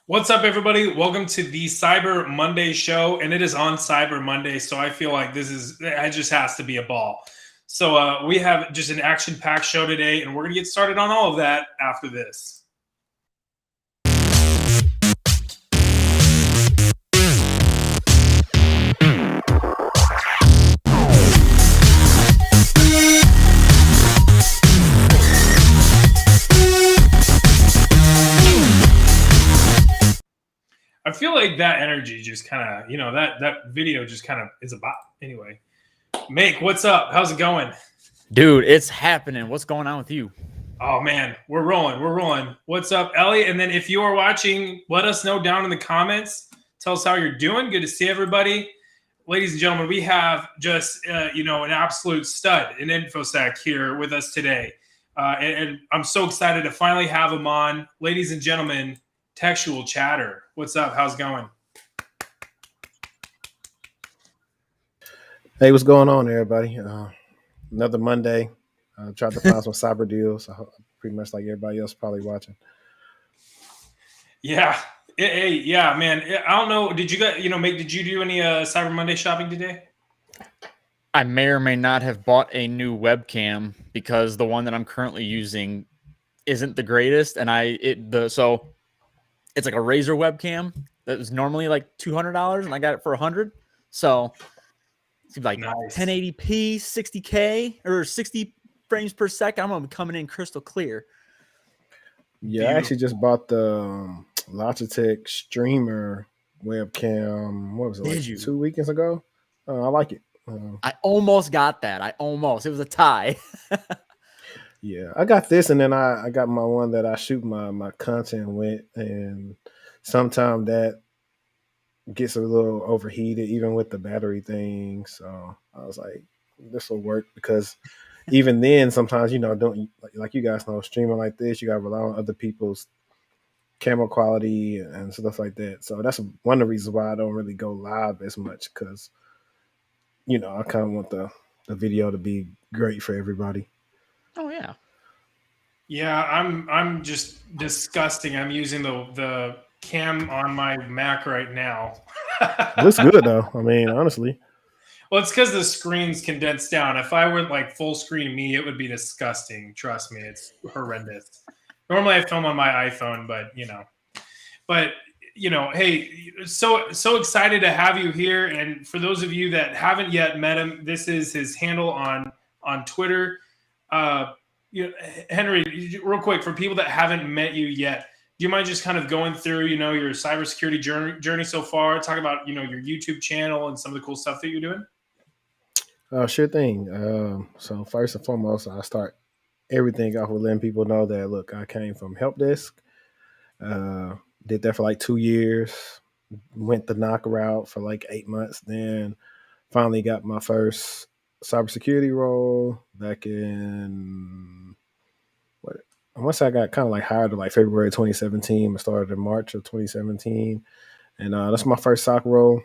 What's up, everybody? Welcome to the Cyber Monday show, and it is on Cyber Monday, so I feel like it just has to be a ball. So we have just an action-packed show today, and we're going to get started on all of that after this. I feel like that energy just kind of, that video just kind of is a bop. Anyway, Make, what's up? How's it going? Dude, it's happening. What's going on with you? Oh, man, we're rolling. We're rolling. What's up, Ellie? And then if you are watching, let us know down in the comments. Tell us how you're doing. Good to see everybody. Ladies and gentlemen, we have just, an absolute stud in Infosec here with us today. And I'm so excited to finally have him on. Ladies and gentlemen, TechTual Chatter. What's up? How's it going? Hey, what's going on, everybody? Another Monday. Tried to find some cyber deals. Pretty much like everybody else probably watching. Yeah. Yeah, man. I don't know. Did you guys, Make, did you do any Cyber Monday shopping today? I may or may not have bought a new webcam because the one that I'm currently using isn't the greatest, and so it's like a Razer webcam that was normally like $200, and I got it for $100. So it's like nice. 1080p, 60K or 60 frames per second. I'm gonna be coming in crystal clear. Yeah, beautiful. I actually just bought the Logitech streamer webcam. What was it, like 2 weekends ago? I like it. I almost got that. It was a tie. Yeah, I got this, and then I got my one that I shoot my content with, and sometimes that gets a little overheated, even with the battery thing. So I was like, this will work, because even then, sometimes, don't like you guys know, streaming like this, you got to rely on other people's camera quality and stuff like that. So that's one of the reasons why I don't really go live as much, because I kind of want the video to be great for everybody. Oh yeah. Yeah, I'm just disgusting. I'm using the cam on my Mac right now. Looks good though. I mean, honestly. Well, it's because the screen's condensed down. If I went like full screen me, it would be disgusting. Trust me, it's horrendous. Normally I film on my iPhone, but hey, so excited to have you here. And for those of you that haven't yet met him, this is his handle on Twitter. Henry, real quick, for people that haven't met you yet, do you mind just kind of going through, your cybersecurity journey so far? Talk about, your YouTube channel and some of the cool stuff that you're doing. Sure thing. So first and foremost, I start everything off with letting people know that, look, I came from help desk. Did that for like 2 years. Went the knock route for like 8 months. Then finally got my first cybersecurity role back in once I got kind of like hired in like February 2017. I started in March of 2017, and that's my first SOC role.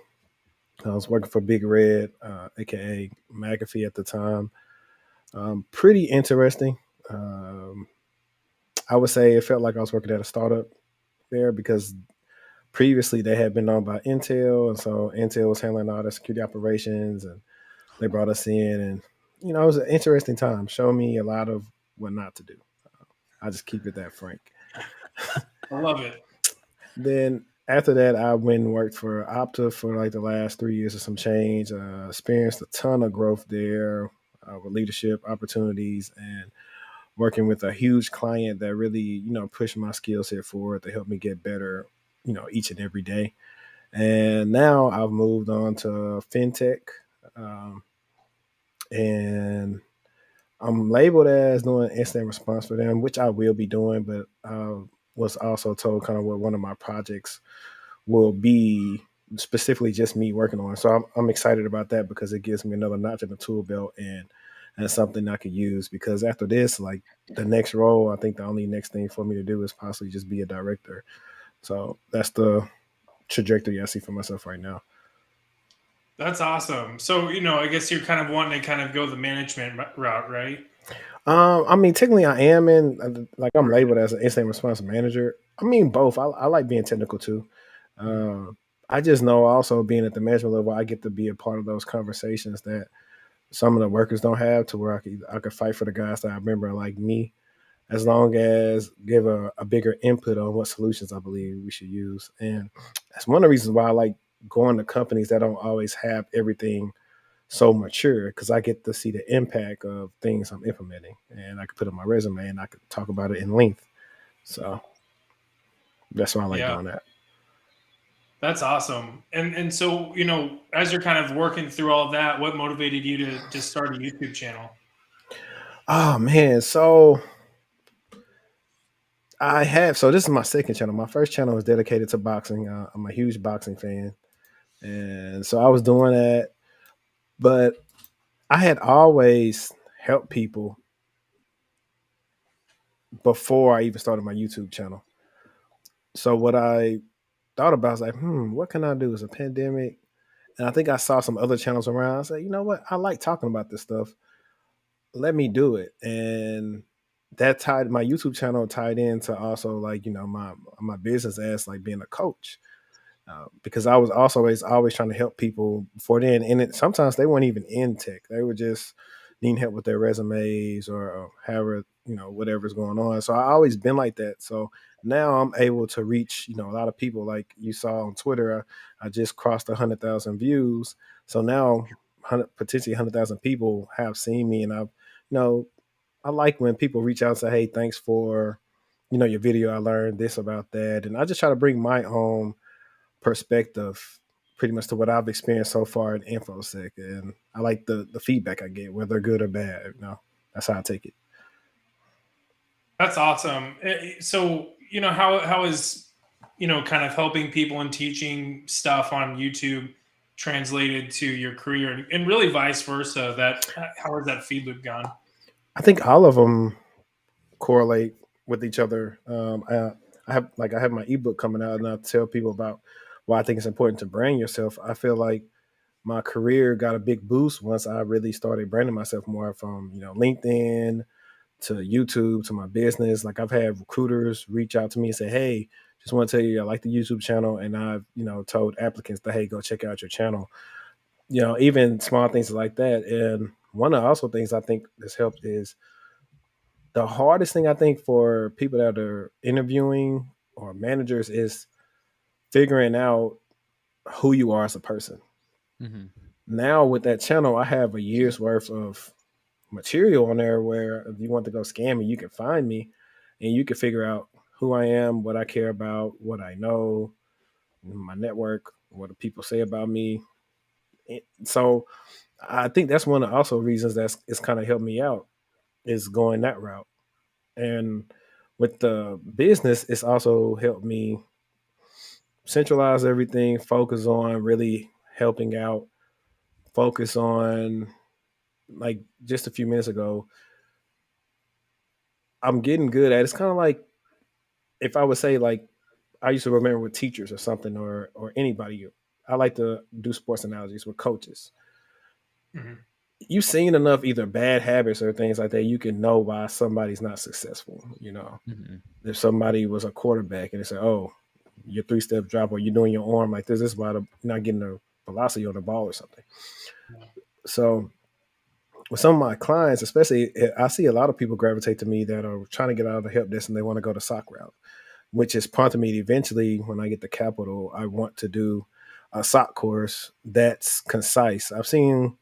I was working for Big Red, aka McAfee at the time. Pretty interesting. I would say it felt like I was working at a startup there, because previously they had been owned by Intel, and so Intel was handling all the security operations, and they brought us in, and it was an interesting time. Showed me a lot of what not to do. I'll just keep it that frank. I love it. Then after that, I went and worked for Opta for like the last 3 years or some change. Experienced a ton of growth there with leadership opportunities, and working with a huge client that really, pushed my skill set forward to help me get better, each and every day. And now I've moved on to fintech, and I'm labeled as doing incident response for them, which I will be doing, but was also told kind of what one of my projects will be, specifically just me working on. So I'm excited about that, because it gives me another notch in the tool belt, and something I could use, because after this, like the next role, I think the only next thing for me to do is possibly just be a director. So that's the trajectory I see for myself right now. That's awesome. So, I guess you're kind of wanting to kind of go the management route, right? I mean, technically I am I'm labeled as an incident response manager. I mean, both. I like being technical too. I just know also being at the management level, I get to be a part of those conversations that some of the workers don't have, to where I could fight for the guys that I remember like me, as long as give a bigger input on what solutions I believe we should use. And that's one of the reasons why I like going to companies that don't always have everything so mature, because I get to see the impact of things I'm implementing, and I can put it on my resume and I could talk about it in length. So that's why I like doing that. That's awesome. And so, as you're kind of working through all of that, what motivated you to start a YouTube channel? Oh man, so this is my second channel. My first channel was dedicated to boxing. I'm a huge boxing fan, and so I was doing that, but I had always helped people before I even started my YouTube channel. So what I thought about was like, what can I do? It's a pandemic. And I think I saw some other channels around. I said, you know what? I like talking about this stuff. Let me do it. And that tied my YouTube channel tied into also like, my business as like being a coach. Because I was also always trying to help people before then. And sometimes they weren't even in tech. They were just needing help with their resumes or however, whatever's going on. So I always been like that. So now I'm able to reach, a lot of people. Like you saw on Twitter, I just crossed 100,000 views. So now potentially 100,000 people have seen me, and I like when people reach out and say, hey, thanks for, your video. I learned this about that. And I just try to bring my own perspective pretty much to what I've experienced so far in Infosec. And I like the feedback I get, whether good or bad. That's how I take it. That's awesome. So, how is, kind of helping people and teaching stuff on YouTube translated to your career, and really vice versa? How has that feed loop gone? I think all of them correlate with each other. I have my ebook coming out, and I tell people about why I think it's important to brand yourself. I feel like my career got a big boost once I really started branding myself more, from LinkedIn to YouTube to my business. Like I've had recruiters reach out to me and say, hey, just want to tell you I like the YouTube channel, and I've told applicants that, hey, go check out your channel. Even small things like that. And one of the also things I think that's helped is the hardest thing I think for people that are interviewing or managers is figuring out who you are as a person. Mm-hmm. Now with that channel, I have a year's worth of material on there where if you want to go scam me, you can find me and you can figure out who I am, what I care about, what I know, my network, what do people say about me. So I think that's one of also reasons it's kind of helped me out, is going that route. And with the business, it's also helped me centralize everything, focus on really helping out, focus on, like just a few minutes ago, I'm getting good at. It's kind of like, if I would say, like, I used to remember with teachers or something, or anybody. I like to do sports analogies with coaches. Mm-hmm. You've seen enough either bad habits or things like that, you can know why somebody's not successful. Mm-hmm. If somebody was a quarterback and they say, oh, your 3-step drop, or you're doing your arm like this is why you're not getting the velocity on the ball or something. Yeah. So with some of my clients, especially, I see a lot of people gravitate to me that are trying to get out of the help desk and they want to go the SOC route, which is prompted me to eventually, when I get the capital, I want to do a SOC course that's concise. I've seen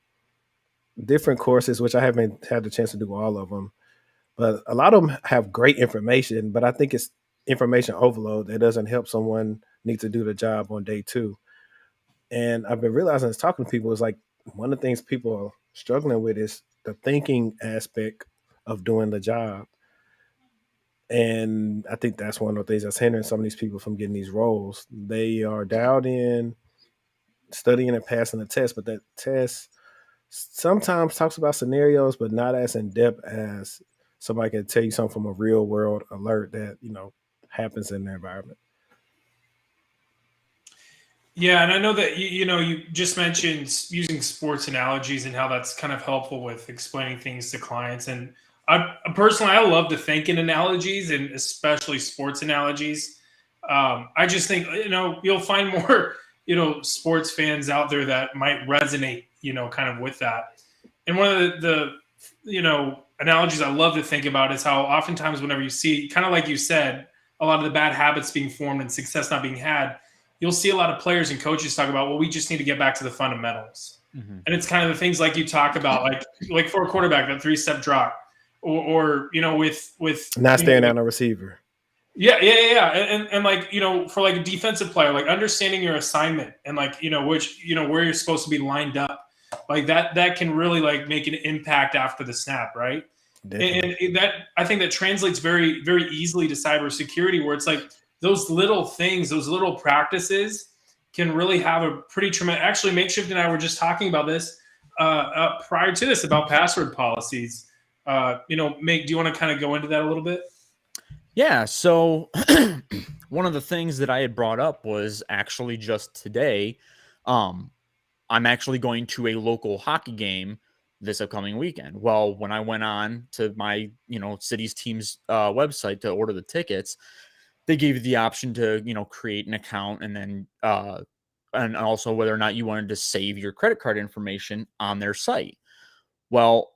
different courses, which I haven't had the chance to do all of them, but a lot of them have great information, but I think it's information overload that doesn't help someone need to do the job on day 2. And I've been realizing, as talking to people, is like one of the things people are struggling with is the thinking aspect of doing the job. And I think that's one of the things that's hindering some of these people from getting these roles. They are dialed in, studying and passing the test, but that test sometimes talks about scenarios, but not as in depth as somebody can tell you something from a real world alert that happens in their environment. Yeah, and I know that you just mentioned using sports analogies and how that's kind of helpful with explaining things to clients. And I personally, I love to think in analogies, and especially sports analogies. I just think, you'll find more, sports fans out there that might resonate, kind of with that. And one of the analogies I love to think about is how oftentimes whenever you see, kind of like you said, a lot of the bad habits being formed and success not being had, you'll see a lot of players and coaches talk about, well, we just need to get back to the fundamentals. Mm-hmm. And it's kind of the things like you talk about, like for a quarterback, that 3-step drop, or with not staring down a receiver. Yeah. And like, for like a defensive player, like understanding your assignment and like, which, where you're supposed to be lined up, like that can really like make an impact after the snap, right? Definitely. And that, I think that translates very, very easily to cybersecurity, where it's like those little things, those little practices can really have a pretty tremendous. Actually, Makeshift and I were just talking about this prior to this about password policies. Do you want to kind of go into that a little bit? Yeah. So one of the things that I had brought up was actually just today. I'm actually going to a local hockey game this upcoming weekend. Well, when I went on to my, city's team's website to order the tickets, they gave you the option to, create an account and then, and also whether or not you wanted to save your credit card information on their site. Well,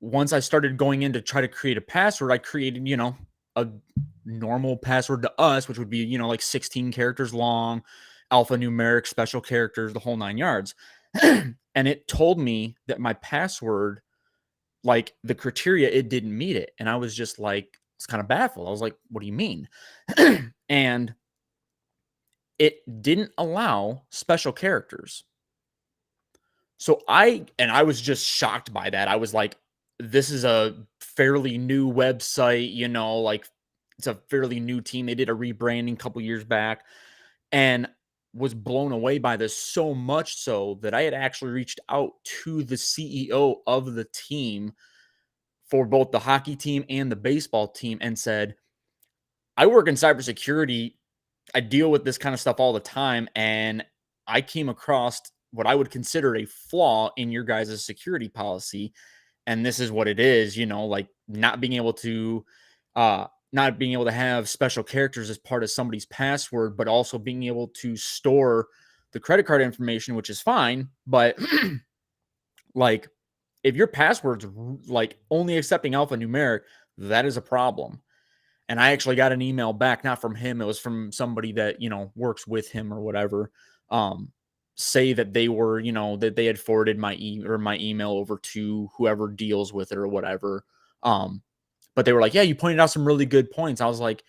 once I started going in to try to create a password, I created, a normal password to us, which would be, like 16 characters long, alphanumeric, special characters, the whole 9 yards. And it told me that my password, like the criteria, it didn't meet it. And I was just like, it's kind of baffled. I was like, what do you mean? And it didn't allow special characters. So I was just shocked by that. I was like, this is a fairly new website, like it's a fairly new team. They did a rebranding a couple years back and was blown away by this, so much so that I had actually reached out to the CEO of the team for both the hockey team and the baseball team and said, I work in cybersecurity. I deal with this kind of stuff all the time. And I came across what I would consider a flaw in your guys' security policy. And this is what it is, like not being able to have special characters as part of somebody's password, but also being able to store the credit card information, which is fine. But like if your password's like only accepting alphanumeric, that is a problem. And I actually got an email back, not from him. It was from somebody that, works with him or whatever. Say that they were, that they had forwarded my email over to whoever deals with it or whatever. But they were like, yeah, you pointed out some really good points. I was like,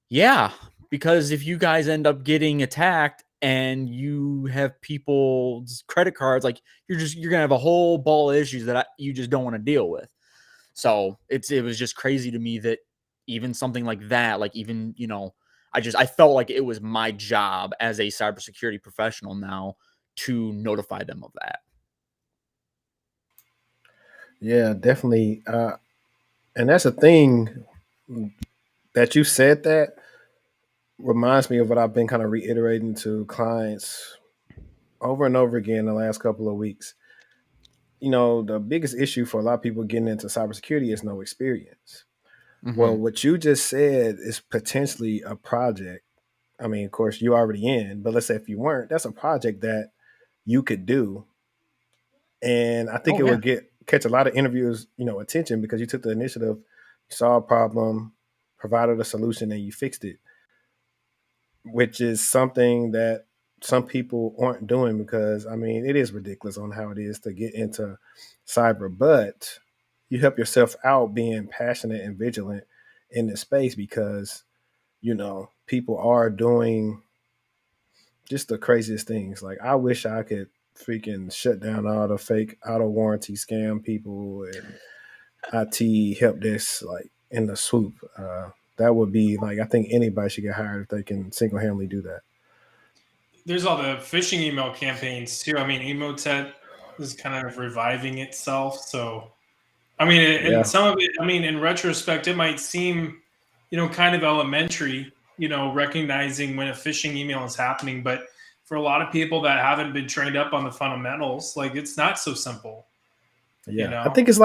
yeah, because if you guys end up getting attacked and you have people's credit cards, like you're gonna have a whole ball of issues that you just don't want to deal with. So it was just crazy to me that even something like that, like even, I felt like it was my job as a cybersecurity professional now to notify them of that. Yeah, definitely. And that's a thing that you said that reminds me of what I've been kind of reiterating to clients over and over again the last couple of weeks. The biggest issue for a lot of people getting into cybersecurity is no experience. Mm-hmm. Well, what you just said is potentially a project. I mean, of course, you're already in, but let's say if you weren't, that's a project that you could do. And I think it would catch a lot of interviewers, attention because you took the initiative, saw a problem, provided a solution, and you fixed it, which is something that some people aren't doing because, I mean, it is ridiculous on how it is to get into cyber, but you help yourself out being passionate and vigilant in this space because, people are doing just the craziest things. Like, I wish I could freaking shut down all the fake auto warranty scam people and IT help desk, like in the swoop. That would be like, I think anybody should get hired if they can single-handedly do that. There's all the phishing email campaigns too. I mean, Emotet is kind of reviving itself. So, I mean, and some of it, I mean, in retrospect, it might seem, kind of elementary, recognizing when a phishing email is happening. But for a lot of people that haven't been trained up on the fundamentals, like it's not so simple. Yeah, I think it's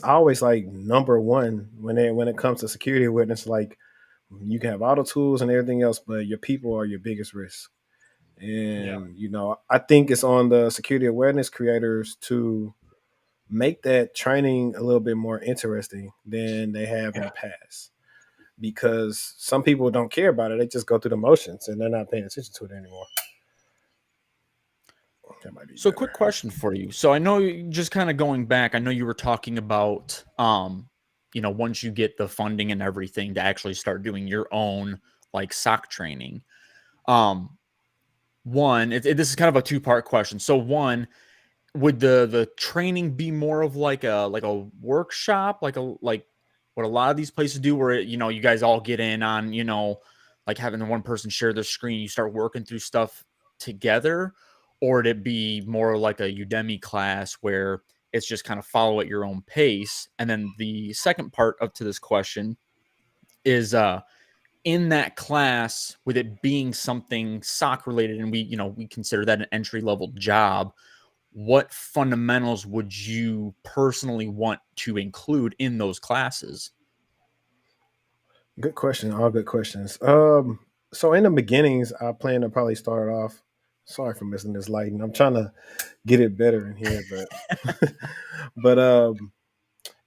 always like number one when it comes to security awareness. Like You can have all the tools and everything else, but your people are your biggest risk. And I think it's on the security awareness creators to make that training a little bit more interesting than they have in the past, because some people don't care about it. They just go through the motions and they're not paying attention to it anymore. That might be So better. quick question for you. So I know, just kind of going back, I know you were talking about, once you get the funding and everything to actually start doing your own like SOC training. One, this is kind of a two-part question. So one, would the training be more of like a workshop, like what a lot of these places do, where you guys all get in on like having the one person share their screen, you start working through stuff together, or would it be more like a Udemy class where it's just kind of follow at your own pace? And then the second part to this question is in that class, with it being something SOC related, and we consider that an entry level job, what fundamentals would you personally want to include in those classes? Good question. All good questions. So in the beginnings, I plan to probably start off. Sorry for missing this lighting. I'm trying to get it better in here, but but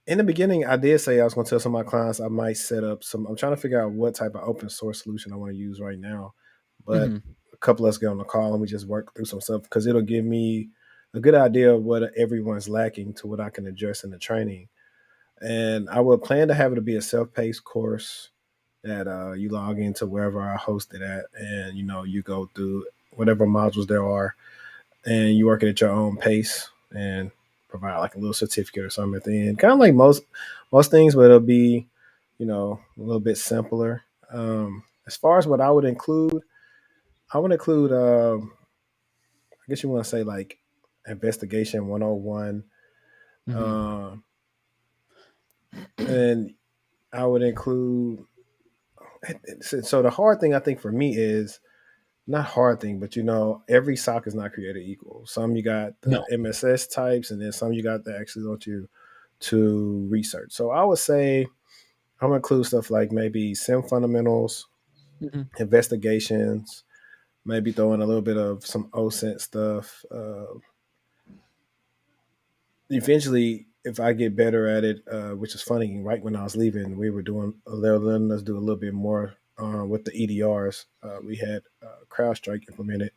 in the beginning, I did say I was going to tell some of my clients I might set up some. I'm trying to figure out what type of open source solution I want to use right now. But a couple of us get on the call and we just work through some stuff, because it'll give me a good idea of what everyone's lacking to what I can address in the training. And I would plan to have it to be a self-paced course that you log into wherever I host it at, and you go through whatever modules there are, and you work it at your own pace and provide like a little certificate or something at the end. Kind of like most things, but it'll be a little bit simpler. As far as what I would include, I guess you want to say like investigation 101. Um, and I would include. So the hard thing I think for me is not hard thing, but every SOC is not created equal. Some you got the No. MSS types, and then some you got that actually want you to research. So I would say I'm gonna include stuff like maybe SIM fundamentals, investigations, maybe throw in a little bit of some OSINT stuff. Eventually, if I get better at it, which is funny, right when I was leaving, they were letting us do a little bit more with the EDRs. We had CrowdStrike implemented.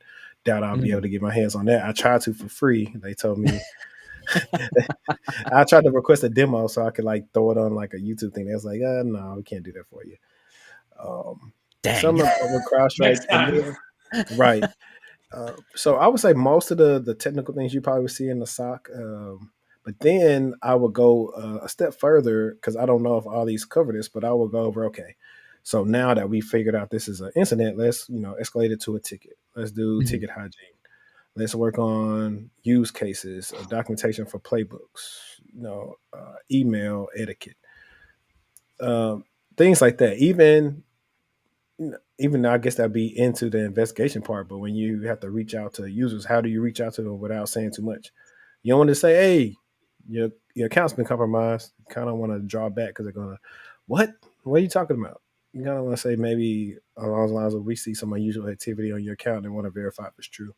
Doubt I'll be able to get my hands on that. I tried to for free. They told me I tried to request a demo so I could like throw it on like a YouTube thing. They was like, no, we can't do that for you. Dang. Some of with CrowdStrike, and then, right. So I would say most of the technical things you probably would see in the SOC. But then I would go a step further, because I don't know if all these cover this, but I will go over, okay, so now that we figured out this is an incident, let's escalate it to a ticket. Let's do ticket hygiene. Let's work on use cases, documentation for playbooks, email etiquette, things like that. Even I guess that'd be into the investigation part. But when you have to reach out to users, how do you reach out to them without saying too much? You don't want to say, hey, your account's been compromised. You kind of want to draw back, because they're going to, what are you talking about? You kind of want to say maybe along the lines of, we see some unusual activity on your account and want to verify if it's true.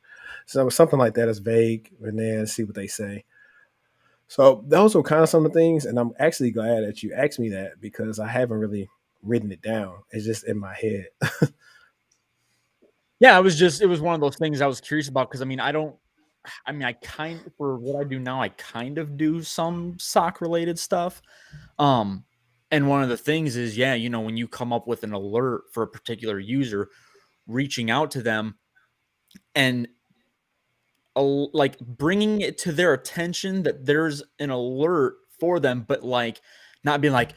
So something like that is vague, and then see what they say. So those are kind of some of the things, and I'm actually glad that you asked me that, because I haven't really written it down. It's just in my head. Yeah, it was one of those things I was curious about, because for what I do now, I kind of do some SOC related stuff. And one of the things is, when you come up with an alert for a particular user, reaching out to them and like bringing it to their attention that there's an alert for them, but like not being like,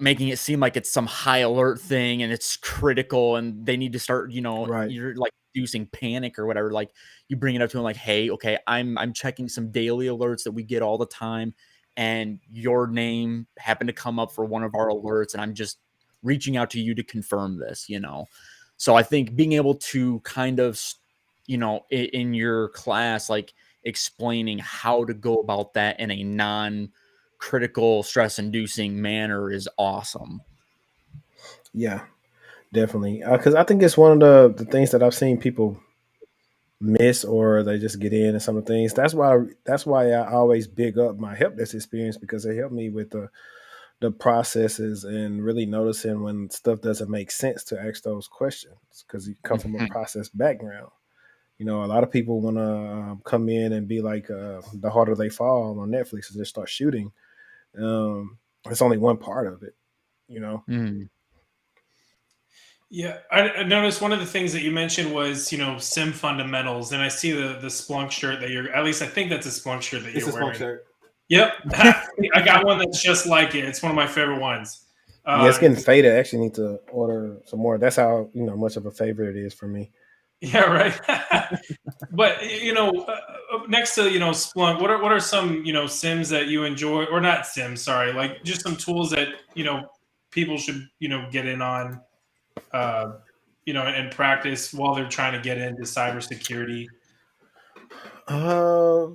making it seem like it's some high alert thing and it's critical and they need to start, Right. you're like inducing panic or whatever. Like you bring it up to them like, hey, okay, I'm checking some daily alerts that we get all the time, and your name happened to come up for one of our alerts, and I'm just reaching out to you to confirm this. So I think being able to kind of, in your class, like explaining how to go about that in a non-critical, stress-inducing manner is awesome. Yeah. definitely. Because I think it's one of the things that I've seen people miss, or they just get in and some of the things. That's why I always big up my help desk experience, because it helped me with the processes and really noticing when stuff doesn't make sense to ask those questions, because you come from a process background. A lot of people want to come in and be like the harder they fall on Netflix and just start shooting. It's only one part of it, you know. Mm. Yeah, I noticed one of the things that you mentioned was, sim fundamentals, and I see the Splunk shirt that you're. At least I think that's a Splunk shirt that It's you're a smoke wearing. shirt. Yep, I got one that's just like it. It's one of my favorite ones. Yeah, it's getting faded. I actually need to order some more. That's how much of a favorite it is for me. Yeah, right. But next to Splunk, what are some sims that you enjoy, or not sims? Sorry, like just some tools that people should get in on, uh, and practice while they're trying to get into cybersecurity. Uh,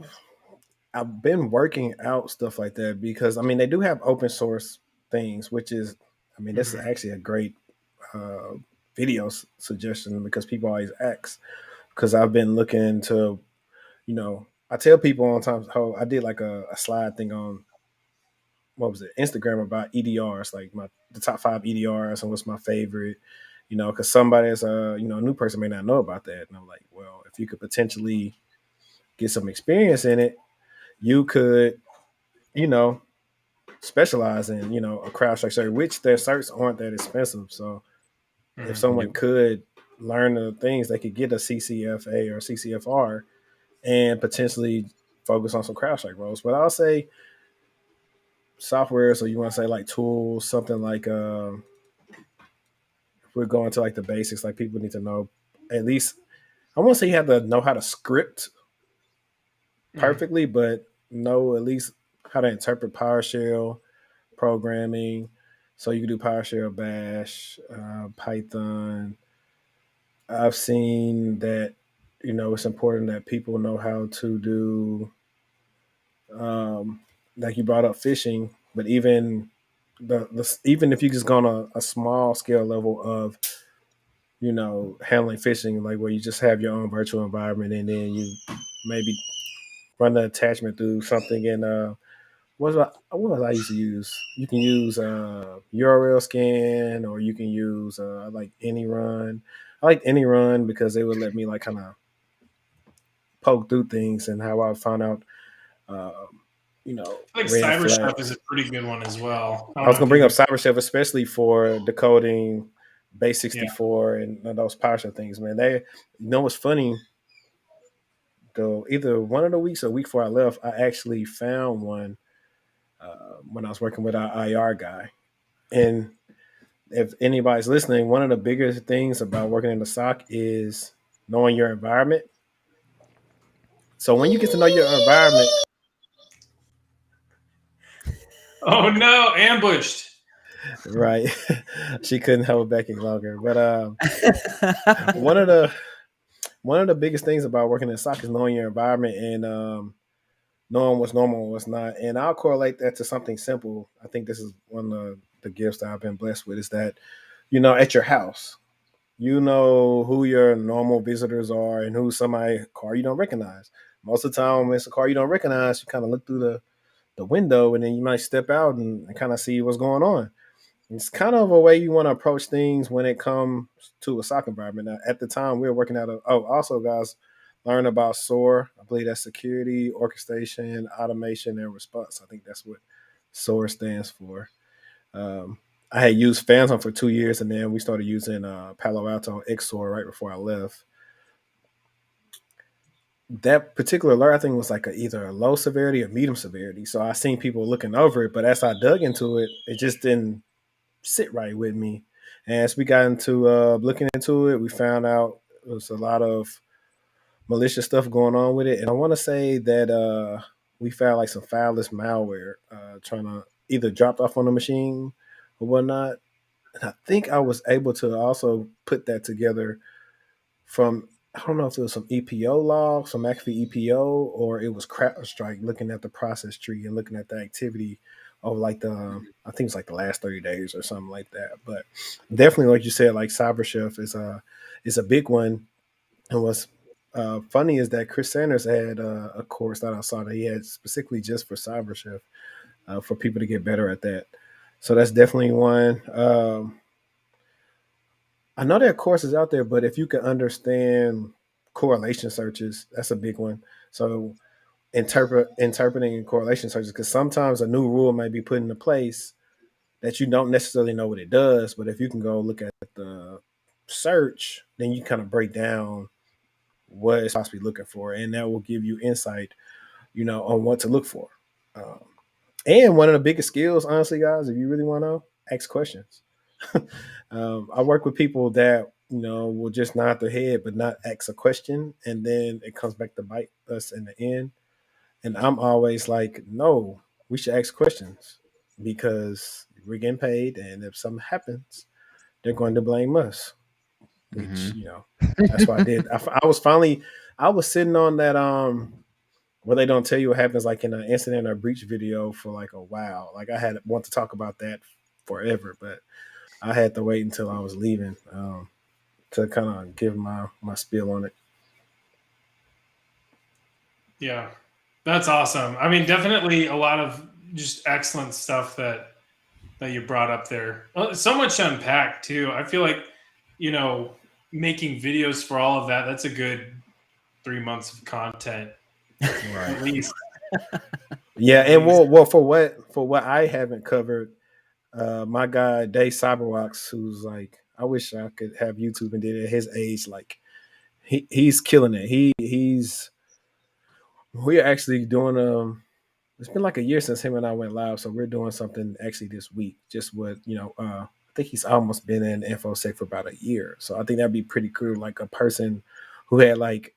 I've been working out stuff like that because they do have open source things, which is, this is Mhm. actually a great uh, video suggestion, because people always ask. Because I've been looking into, I tell people all the time how I did like a slide thing on, what was it, Instagram, about EDRs, like the top 5 EDRs and what's my favorite. Because somebody's a new person may not know about that, and I'm like, well, if you could potentially get some experience in it, you could, you know, specialize in, a CrowdStrike cert, which their certs aren't that expensive. So if Mhm. someone Yep. could learn the things, they could get a CCFA or CCFR and potentially focus on some CrowdStrike roles. But I'll say software, so you want to say like tools, something like if we're going to like the basics, like people need to know at least, I won't say you have to know how to script Mhm. perfectly, but know at least how to interpret PowerShell programming. So you can do PowerShell, Bash, Python. I've seen that it's important that people know how to do, um, like you brought up, phishing, but even even if you just go on a small scale level of handling phishing, like where you just have your own virtual environment and then you maybe run the attachment through something in what was I used to use? You can use URL scan, or you can use I like any run. I like any run because they would let me like kind of poke through things, and how I found out um, I think red Cyber Chef is a flags. pretty good one as well. I I don't was know gonna if bring you've up CyberChef, especially for decoding base yeah. 64 and those PowerShell things, man. They, what's funny though? Either one of the weeks or week before I left, I actually found one when I was working with our IR guy. And if anybody's listening, one of the biggest things about working in the SOC is knowing your environment. So when you get to know your environment, Oh no, ambushed. right? She couldn't hold back any longer. But one of the one of the biggest things about working in SOC is knowing your environment and knowing what's normal and what's not. And I'll correlate that to something simple. I think this is one of the gifts that I've been blessed with, is that at your house, you know who your normal visitors are and who's somebody car you don't recognize. Most of the time, when it's a car you don't recognize, you kind of look through the window, and then you might step out and kind of see what's going on. It's kind of a way you want to approach things when it comes to a SOC environment. Now, at the time, we were working out of, also, guys, learn about SOAR. I believe that's security, orchestration, automation, and response. I think that's what SOAR stands for. Um, I had used Phantom for 2 years, and then we started using Palo Alto XOR right before I left. That particular alert, I think, was like either a low severity or medium severity. So I seen people looking over it, but as I dug into it, it just didn't sit right with me. And as we got into looking into it, we found out there was a lot of malicious stuff going on with it. And I want to say that we found like some fileless malware trying to either drop off on the machine or whatnot. And I think I was able to also put that together from, I don't know if it was some EPO log, some McAfee EPO, or it was CrowdStrike looking at the process tree and looking at the activity over like I think it's like the last 30 days or something like that. But definitely, like you said, like CyberChef is a big one. And what's funny is that Chris Sanders had a course that I saw that he had specifically just for CyberChef for people to get better at that. So that's definitely one. I know there are courses out there, but if you can understand correlation searches, that's a big one. So interpreting correlation searches, because sometimes a new rule might be put into place that you don't necessarily know what it does, but if you can go look at the search, then you kind of break down what it's possibly looking for, and that will give you insight, on what to look for. Um, and one of the biggest skills, honestly, guys, if you really want to know, ask questions. I work with people that will just nod their head but not ask a question, and then it comes back to bite us in the end. And I'm always like, no, we should ask questions because we're getting paid, and if something happens, they're going to blame us. Which that's what I did. I was sitting on that where they don't tell you what happens like in an incident or breach video for like a while. Like I had want to talk about that forever, but I had to wait until I was leaving to kind of give my spiel on it. Yeah, that's awesome. I mean, definitely a lot of just excellent stuff that you brought up there. Well, so much to unpack too. I feel like, making videos for all of that, that's a good 3 months of content. Right. At least. Yeah, and well for what I haven't covered, my guy Dave Cyberwalks, who's like, I wish I could have YouTube and did it at his age, like he's killing it. We're actually doing it's been like a year since him and I went live, so we're doing something actually this week. Just what I think he's almost been in Infosec for about a year, so I think that'd be pretty cool. Like a person who had like,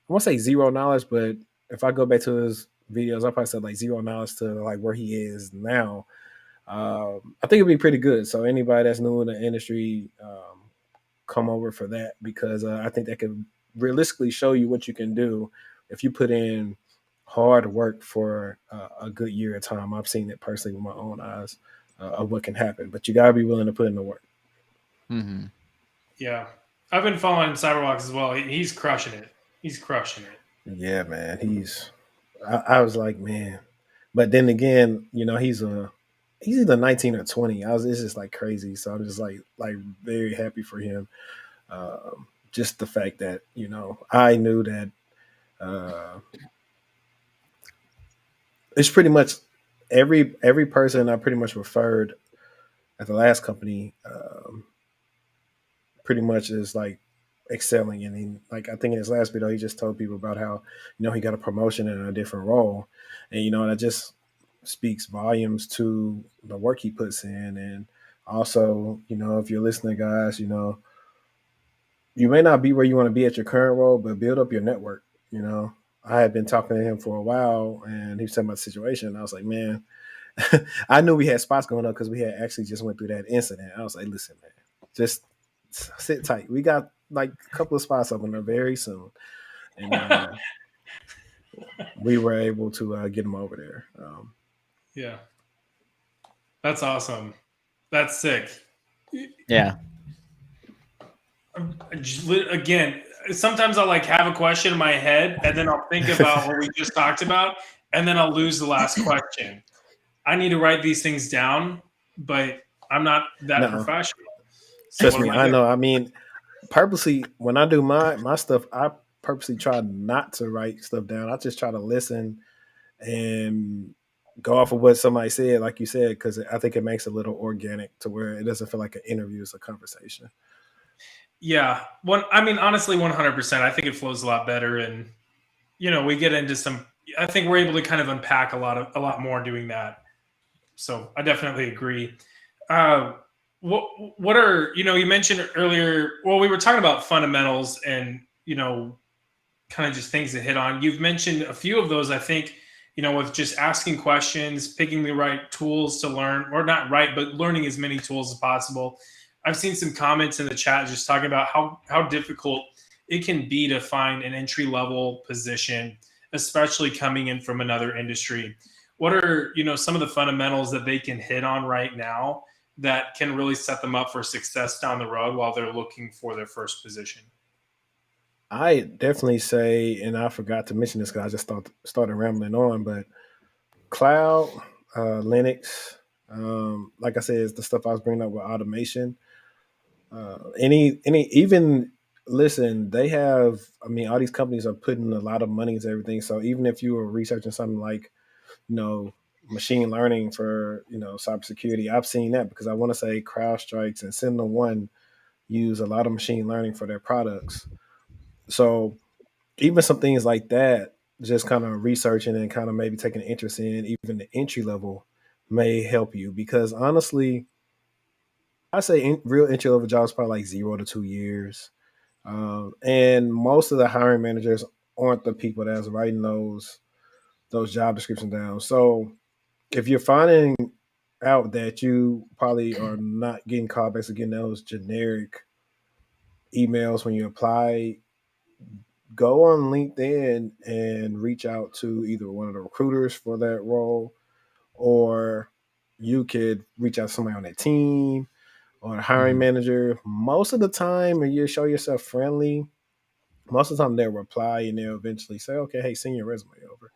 I won't say zero knowledge, but if I go back to his videos, I probably said like zero knowledge to like where he is now. I think it'd be pretty good. So anybody that's new in the industry, come over for that, because I think that could realistically show you what you can do if you put in hard work for a good year of time. I've seen it personally with my own eyes of what can happen, but you gotta be willing to put in the work. Mm-hmm. Yeah, I've been following Cyberwalks as well. He's crushing it. Yeah, man. I was like, man, but then again, he's either 19 or 20. It's just like crazy. So I'm just like very happy for him. Just the fact that, I knew that it's pretty much every person I pretty much referred at the last company pretty much is like excelling. And like, I think in his last video, he just told people about how, he got a promotion in a different role. And, that just speaks volumes to the work he puts in. And also, if you're listening, guys, you may not be where you want to be at your current role, but build up your network. I had been talking to him for a while, and he was talking about the situation. And I was like, man, I knew we had spots going up because we had actually just went through that incident. I was like, listen, man, just sit tight. We got like a couple of spots open there very soon. And we were able to get him over there. Yeah. That's awesome. That's sick. Yeah. Again, sometimes I'll like have a question in my head, and then I'll think about what we just talked about, and then I'll lose the last question. I need to write these things down, but I'm not that professional. So trust me, I know. I mean, purposely, when I do my stuff, I purposely try not to write stuff down. I just try to listen and go off of what somebody said, like you said, because I think it makes it a little organic to where it doesn't feel like an interview, it's a conversation. Yeah. Honestly, 100%. I think it flows a lot better. And, we get into I think we're able to kind of unpack a lot more doing that. So I definitely agree. What are, you mentioned earlier, well, we were talking about fundamentals and, kind of just things to hit on. You've mentioned a few of those, I think, with just asking questions, picking the right tools to learn, or not right, but learning as many tools as possible. I've seen some comments in the chat just talking about how difficult it can be to find an entry-level position, especially coming in from another industry. what are, some of the fundamentals that they can hit on right now that can really set them up for success down the road while they're looking for their first position? I definitely say, and I forgot to mention this because I just started rambling on, but cloud, Linux, like I said, is the stuff I was bringing up with automation. Even listen, they have. I mean, all these companies are putting a lot of money into everything. So even if you were researching something like, machine learning for cybersecurity, I've seen that because I want to say CrowdStrikes and SentinelOne use a lot of machine learning for their products. So even some things like that, just kind of researching and kind of maybe taking an interest in, even the entry level, may help you because honestly, I say real entry level jobs probably like 0 to 2 years. And most of the hiring managers aren't the people that's writing those job descriptions down. So if you're finding out that you probably are not getting callbacks or getting those generic emails when you apply, go on LinkedIn and reach out to either one of the recruiters for that role, or you could reach out to somebody on that team or a hiring manager. Most of the time, when you show yourself friendly, most of the time they'll reply and they'll eventually say, okay, hey, send your resume over.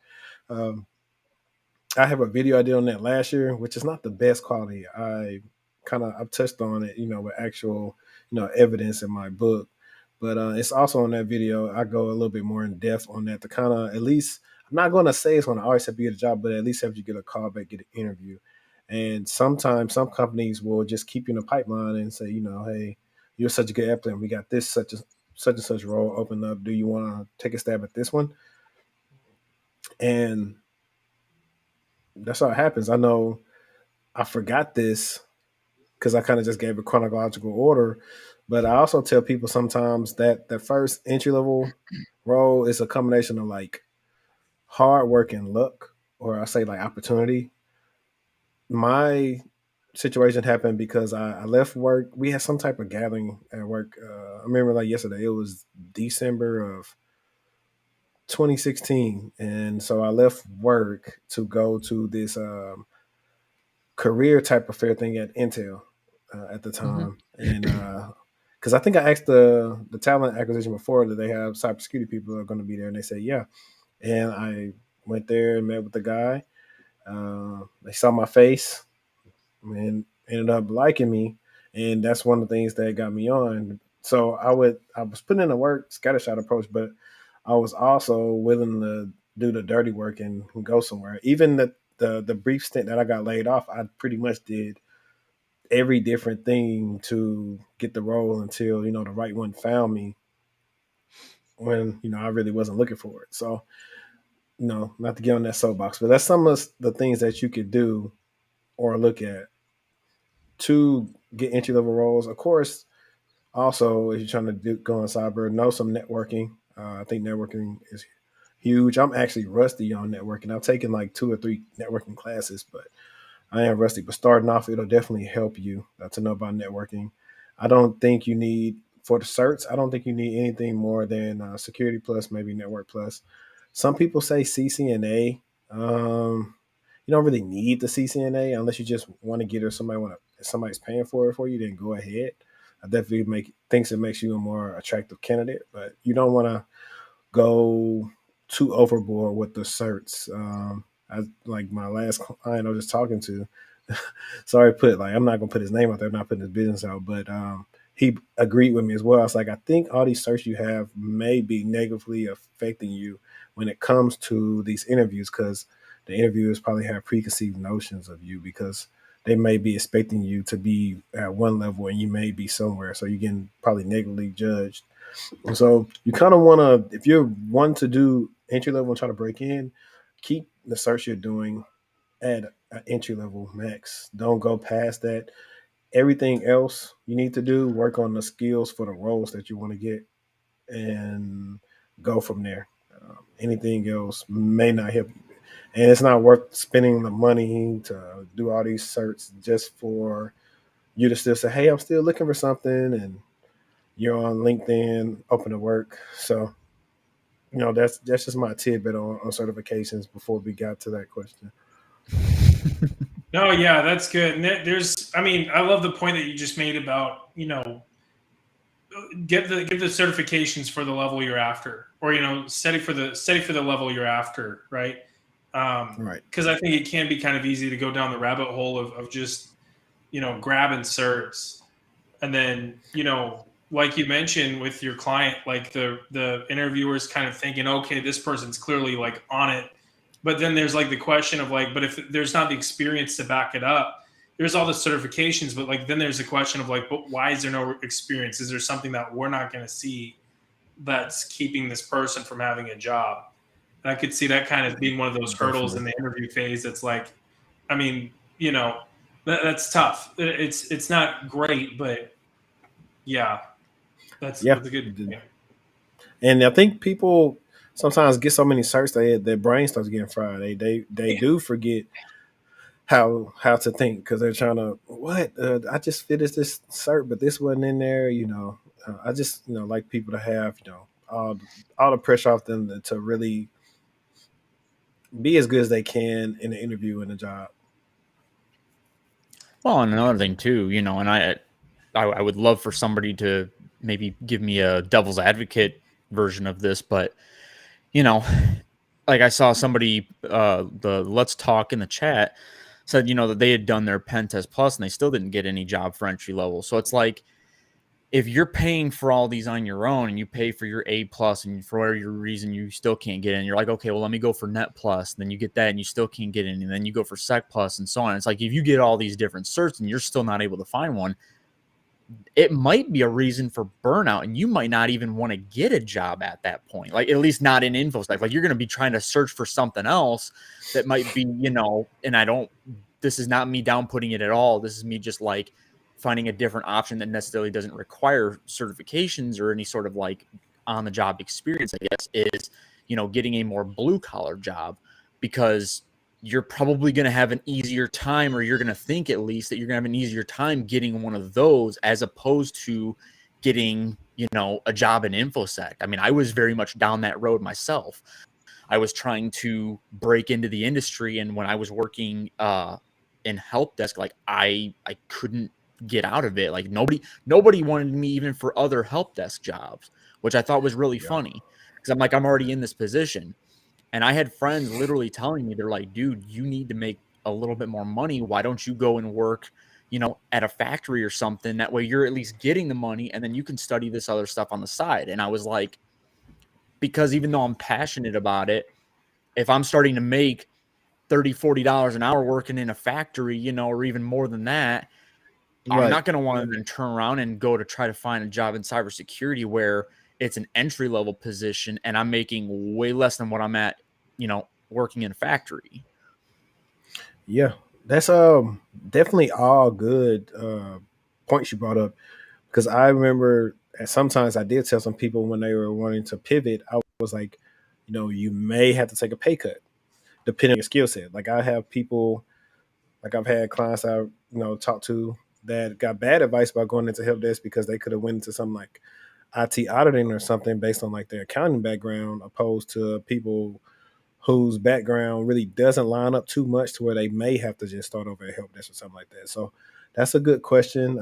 I have a video I did on that last year, which is not the best quality. I've touched on it, with actual, evidence in my book. But it's also on that video. I go a little bit more in depth on that to kind of at least, I'm not going to say it's going to always help you get a job, but at least help you get a call back, get an interview. And sometimes some companies will just keep you in the pipeline and say, hey, you're such a good applicant. We got this such and such role open up. Do you want to take a stab at this one? And that's how it happens. I know I forgot this because I kind of just gave a chronological order, but I also tell people sometimes that the first entry level role is a combination of like hard work and luck, or I say like opportunity. My situation happened because I left work. We had some type of gathering at work. I remember like yesterday, it was December of 2016. And so I left work to go to this career type of fair thing at Intel at the time. And because I think I asked the talent acquisition before that they have cybersecurity people are going to be there. And they said, yeah. And I went there and met with the guy. They saw my face and ended up liking me, and that's one of the things that got me on. So I was putting in the work, scattershot approach, but I was also willing to do the dirty work and go somewhere. Even the brief stint that I got laid off, I pretty much did every different thing to get the role until the right one found me when I really wasn't looking for it. So not to get on that soapbox, but that's some of the things that you could do or look at to get entry level roles. Of course, also if you're trying to go on cyber, know some networking. I think networking is huge. I'm actually rusty on networking. I've taken like 2 or 3 networking classes, but I am rusty. But starting off, it'll definitely help you to know about networking. I don't think you need for the certs. I don't think you need anything more than security plus, maybe network plus. Some people say CCNA. You don't really need the CCNA unless you just want to get or somebody's paying for it for you. Then go ahead. I definitely thinks it makes you a more attractive candidate, but you don't want to go too overboard with the certs. I like my last client I was just talking to. Sorry, I'm not gonna put his name out there. I'm not putting his business out, but he agreed with me as well. I was like, I think all these certs you have may be negatively affecting you when it comes to these interviews because the interviewers probably have preconceived notions of you because they may be expecting you to be at one level and you may be somewhere. So you're getting probably negatively judged. And so you kind of want to, if you're one to do entry level and try to break in, keep the search you're doing at an entry level max. Don't go past that. Everything else you need to do, work on the skills for the roles that you want to get and go from there. Anything else may not help you. And it's not worth spending the money to do all these certs just for you to still say, hey, I'm still looking for something. And you're on LinkedIn, open to work. So, that's just my tidbit on certifications before we got to that question. No, yeah, that's good. And there's, I mean, I love the point that you just made about, get the certifications for the level you're after, or study for the level you're after, right? Right. Because I think it can be kind of easy to go down the rabbit hole of just grabbing certs, and then like you mentioned with your client, like the interviewer's kind of thinking, okay, this person's clearly like on it, but then there's like the question of like, but if there's not the experience to back it up, there's all the certifications, but like then there's the question of like, but why is there no experience? Is there something that we're not going to see that's keeping this person from having a job? And I could see that kind of being one of those hurdles in Definitely. the interview phase. That's like, I mean, that's tough. It's not great, but yeah, that's Yeah. a good point. And I think people sometimes get so many certs their brain starts getting fried. They do forget how to think because they're trying to I just finished this cert, but this wasn't in there. I just like people to have all the pressure off them to really be as good as they can in the interview and the job. Well, and another thing too, and I would love for somebody to maybe give me a devil's advocate version of this, but you know, like I saw somebody, the Let's Talk in the chat said, that they had done their pen test plus and they still didn't get any job for entry level. So it's like, if you're paying for all these on your own and you pay for your A plus and for whatever reason you still can't get in, you're like, okay, well, let me go for Net Plus. Then you get that and you still can't get in. And then you go for Sec Plus and so on. It's like, if you get all these different certs and you're still not able to find one, it might be a reason for burnout, and you might not even want to get a job at that point. Like, at least not in Infosec. Like, you're going to be trying to search for something else that might be, and this is not me downputting it at all. This is me just like finding a different option that necessarily doesn't require certifications or any sort of like on the job experience, I guess, is, getting a more blue collar job, because you're probably going to have an easier time, or you're going to think at least that you're going to have an easier time getting one of those as opposed to getting, a job in Infosec. I mean, I was very much down that road myself. I was trying to break into the industry, and when I was working in help desk, like I couldn't get out of it. Like nobody wanted me even for other help desk jobs, which I thought was really Yeah. funny, because I'm like, I'm already in this position. And I had friends literally telling me, they're like, dude, you need to make a little bit more money. Why don't you go and work, at a factory or something? That way you're at least getting the money and then you can study this other stuff on the side. And I was like, because even though I'm passionate about it, if I'm starting to make $30, $40 an hour working in a factory, or even more than that, I'm Right. not going to want to then turn around and go to try to find a job in cybersecurity where it's an entry level position and I'm making way less than what I'm at, working in a factory. Yeah. That's definitely all good points you brought up, because I remember sometimes I did tell some people when they were wanting to pivot, I was like, you may have to take a pay cut depending on your skill set. Like I have people, like I've had clients I talked to that got bad advice about going into help desk because they could have went into something like IT auditing or something based on like their accounting background, opposed to people whose background really doesn't line up too much to where they may have to just start over at help desk or something like that. So that's a good question.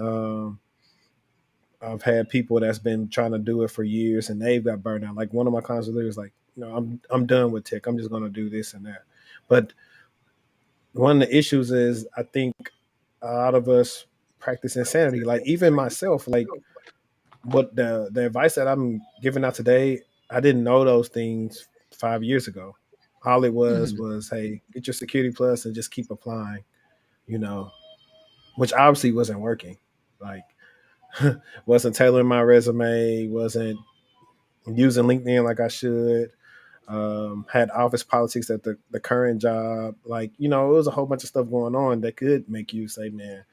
I've had people that's been trying to do it for years and they've got burned out. Like one of my clients was like, I'm done with tech. I'm just going to do this and that. But one of the issues is I think a lot of us practice insanity. Like even myself, like what the advice that I'm giving out today, I didn't know those things 5 years ago. All it was, hey, get your security plus and just keep applying, you know, which obviously wasn't working. Like wasn't tailoring my resume, wasn't using LinkedIn like I should. Had office politics at the current job. Like, it was a whole bunch of stuff going on that could make you say, man,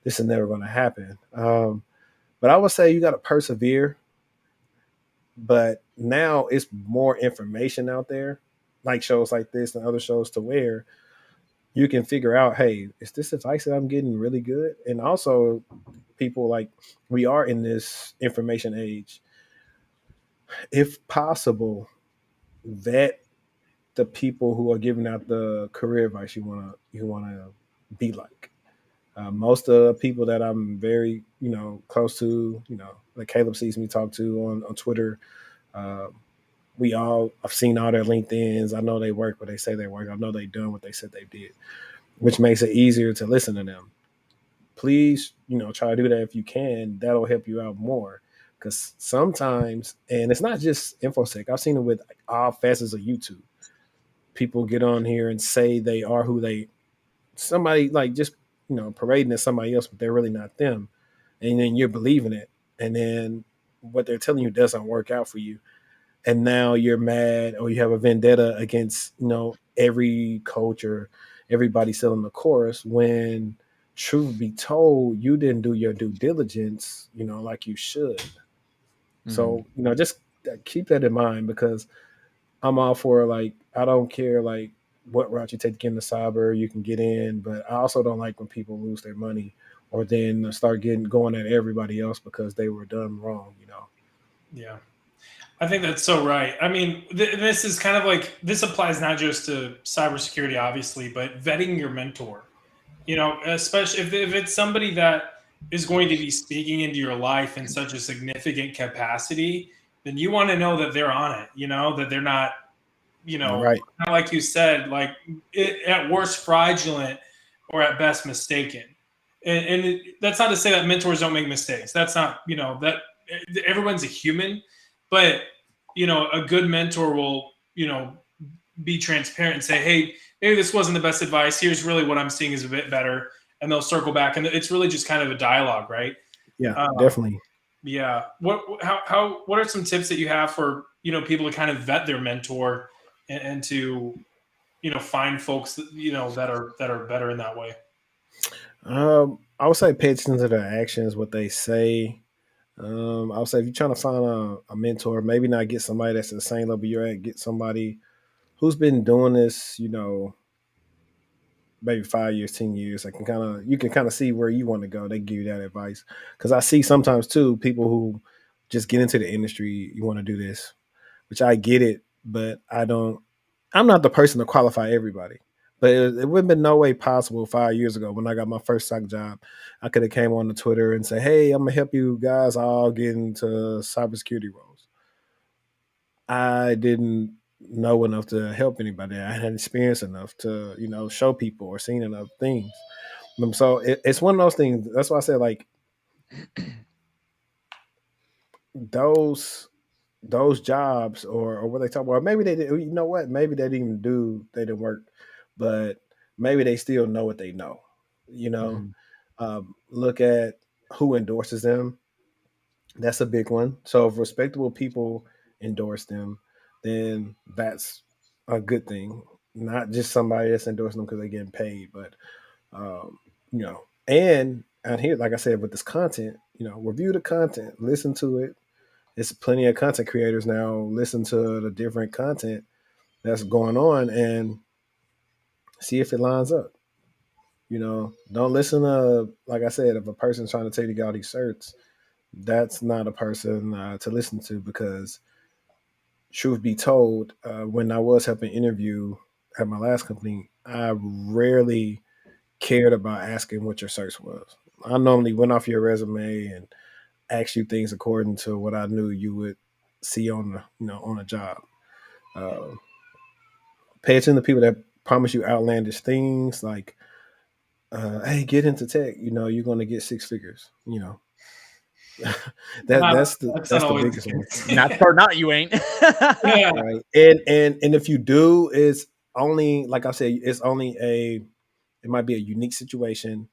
this is never going to happen. But I would say you got to persevere. But now it's more information out there, like shows like this and other shows, to where you can figure out, hey, is this advice that I'm getting really good? And also, people, like, we are in this information age. If possible, vet the people who are giving out the career advice you wanna be like. Most of the people that I'm very, close to, that Caleb sees me talk to on Twitter, uh, I've seen all their LinkedIn's. I know they work what they say they work. I know they done what they said they did, which makes it easier to listen to them. Please, try to do that if you can. That'll help you out more. Because sometimes, and it's not just InfoSec, I've seen it with all facets of YouTube. People get on here and say they are who somebody like just, parading as somebody else, but they're really not them. And then you're believing it. And then what they're telling you doesn't work out for you. And now you're mad or you have a vendetta against, every coach or everybody selling the course when truth be told, you didn't do your due diligence, like you should. So, just keep that in mind because I'm all for like, I don't care like what route you take to get into cyber, you can get in, but I also don't like when people lose their money or then start going at everybody else because they were done wrong. Yeah. I think that's so right. I mean, this is kind of like, this applies not just to cybersecurity, obviously, but vetting your mentor. Especially if it's somebody that is going to be speaking into your life in such a significant capacity, then you want to know that they're on it, that they're not, Right. kind of like you said, like at worst fraudulent or at best mistaken. And that's not to say that mentors don't make mistakes. That's not, that everyone's a human, but, a good mentor will, be transparent and say, hey, maybe this wasn't the best advice. Here's really what I'm seeing is a bit better. And they'll circle back. And it's really just kind of a dialogue, right? Yeah, definitely. Yeah. What are some tips that you have for, people to kind of vet their mentor and to, find folks that, that are better in that way? I would say pay attention to their actions, what they say. I would say if you're trying to find a mentor, maybe not get somebody that's the same level you're at, get somebody who's been doing this, maybe 5 years, 10 years. You can kind of see where you want to go. They give you that advice. Because I see sometimes too, people who just get into the industry, you want to do this, which I get it, but I'm not the person to qualify everybody. But it would have been no way possible 5 years ago when I got my first SOC job. I could have came on the Twitter and say, hey, I'm going to help you guys all get into cybersecurity roles. I didn't know enough to help anybody. I hadn't experienced enough to, show people or seen enough things. So it's one of those things. That's why I said like those jobs or what they talk about. Maybe they did. You know what? Maybe they didn't work, but maybe they still know what they know. Look at who endorses them. That's a big one. So if respectable people endorse them, then that's a good thing. Not just somebody that's endorsing them because they're getting paid, but um, and out here, like I said, with this content, review the content, listen to it. There's plenty of content creators now. Listen to the different content that's going on and see if it lines up. Don't listen to, like I said, if a person's trying to tell you to get all these certs, that's not a person to listen to because truth be told, when I was helping interview at my last company, I rarely cared about asking what your search was. I normally went off your resume and asked you things according to what I knew you would see on on a job. Uh, Pay attention to people that promise you outlandish things like, "Hey, get into tech. You're going to get six figures." That's Not the always the biggest one. case. Not starting out, you ain't. Yeah. Right. And if you do, it's only like I said, it might be a unique situation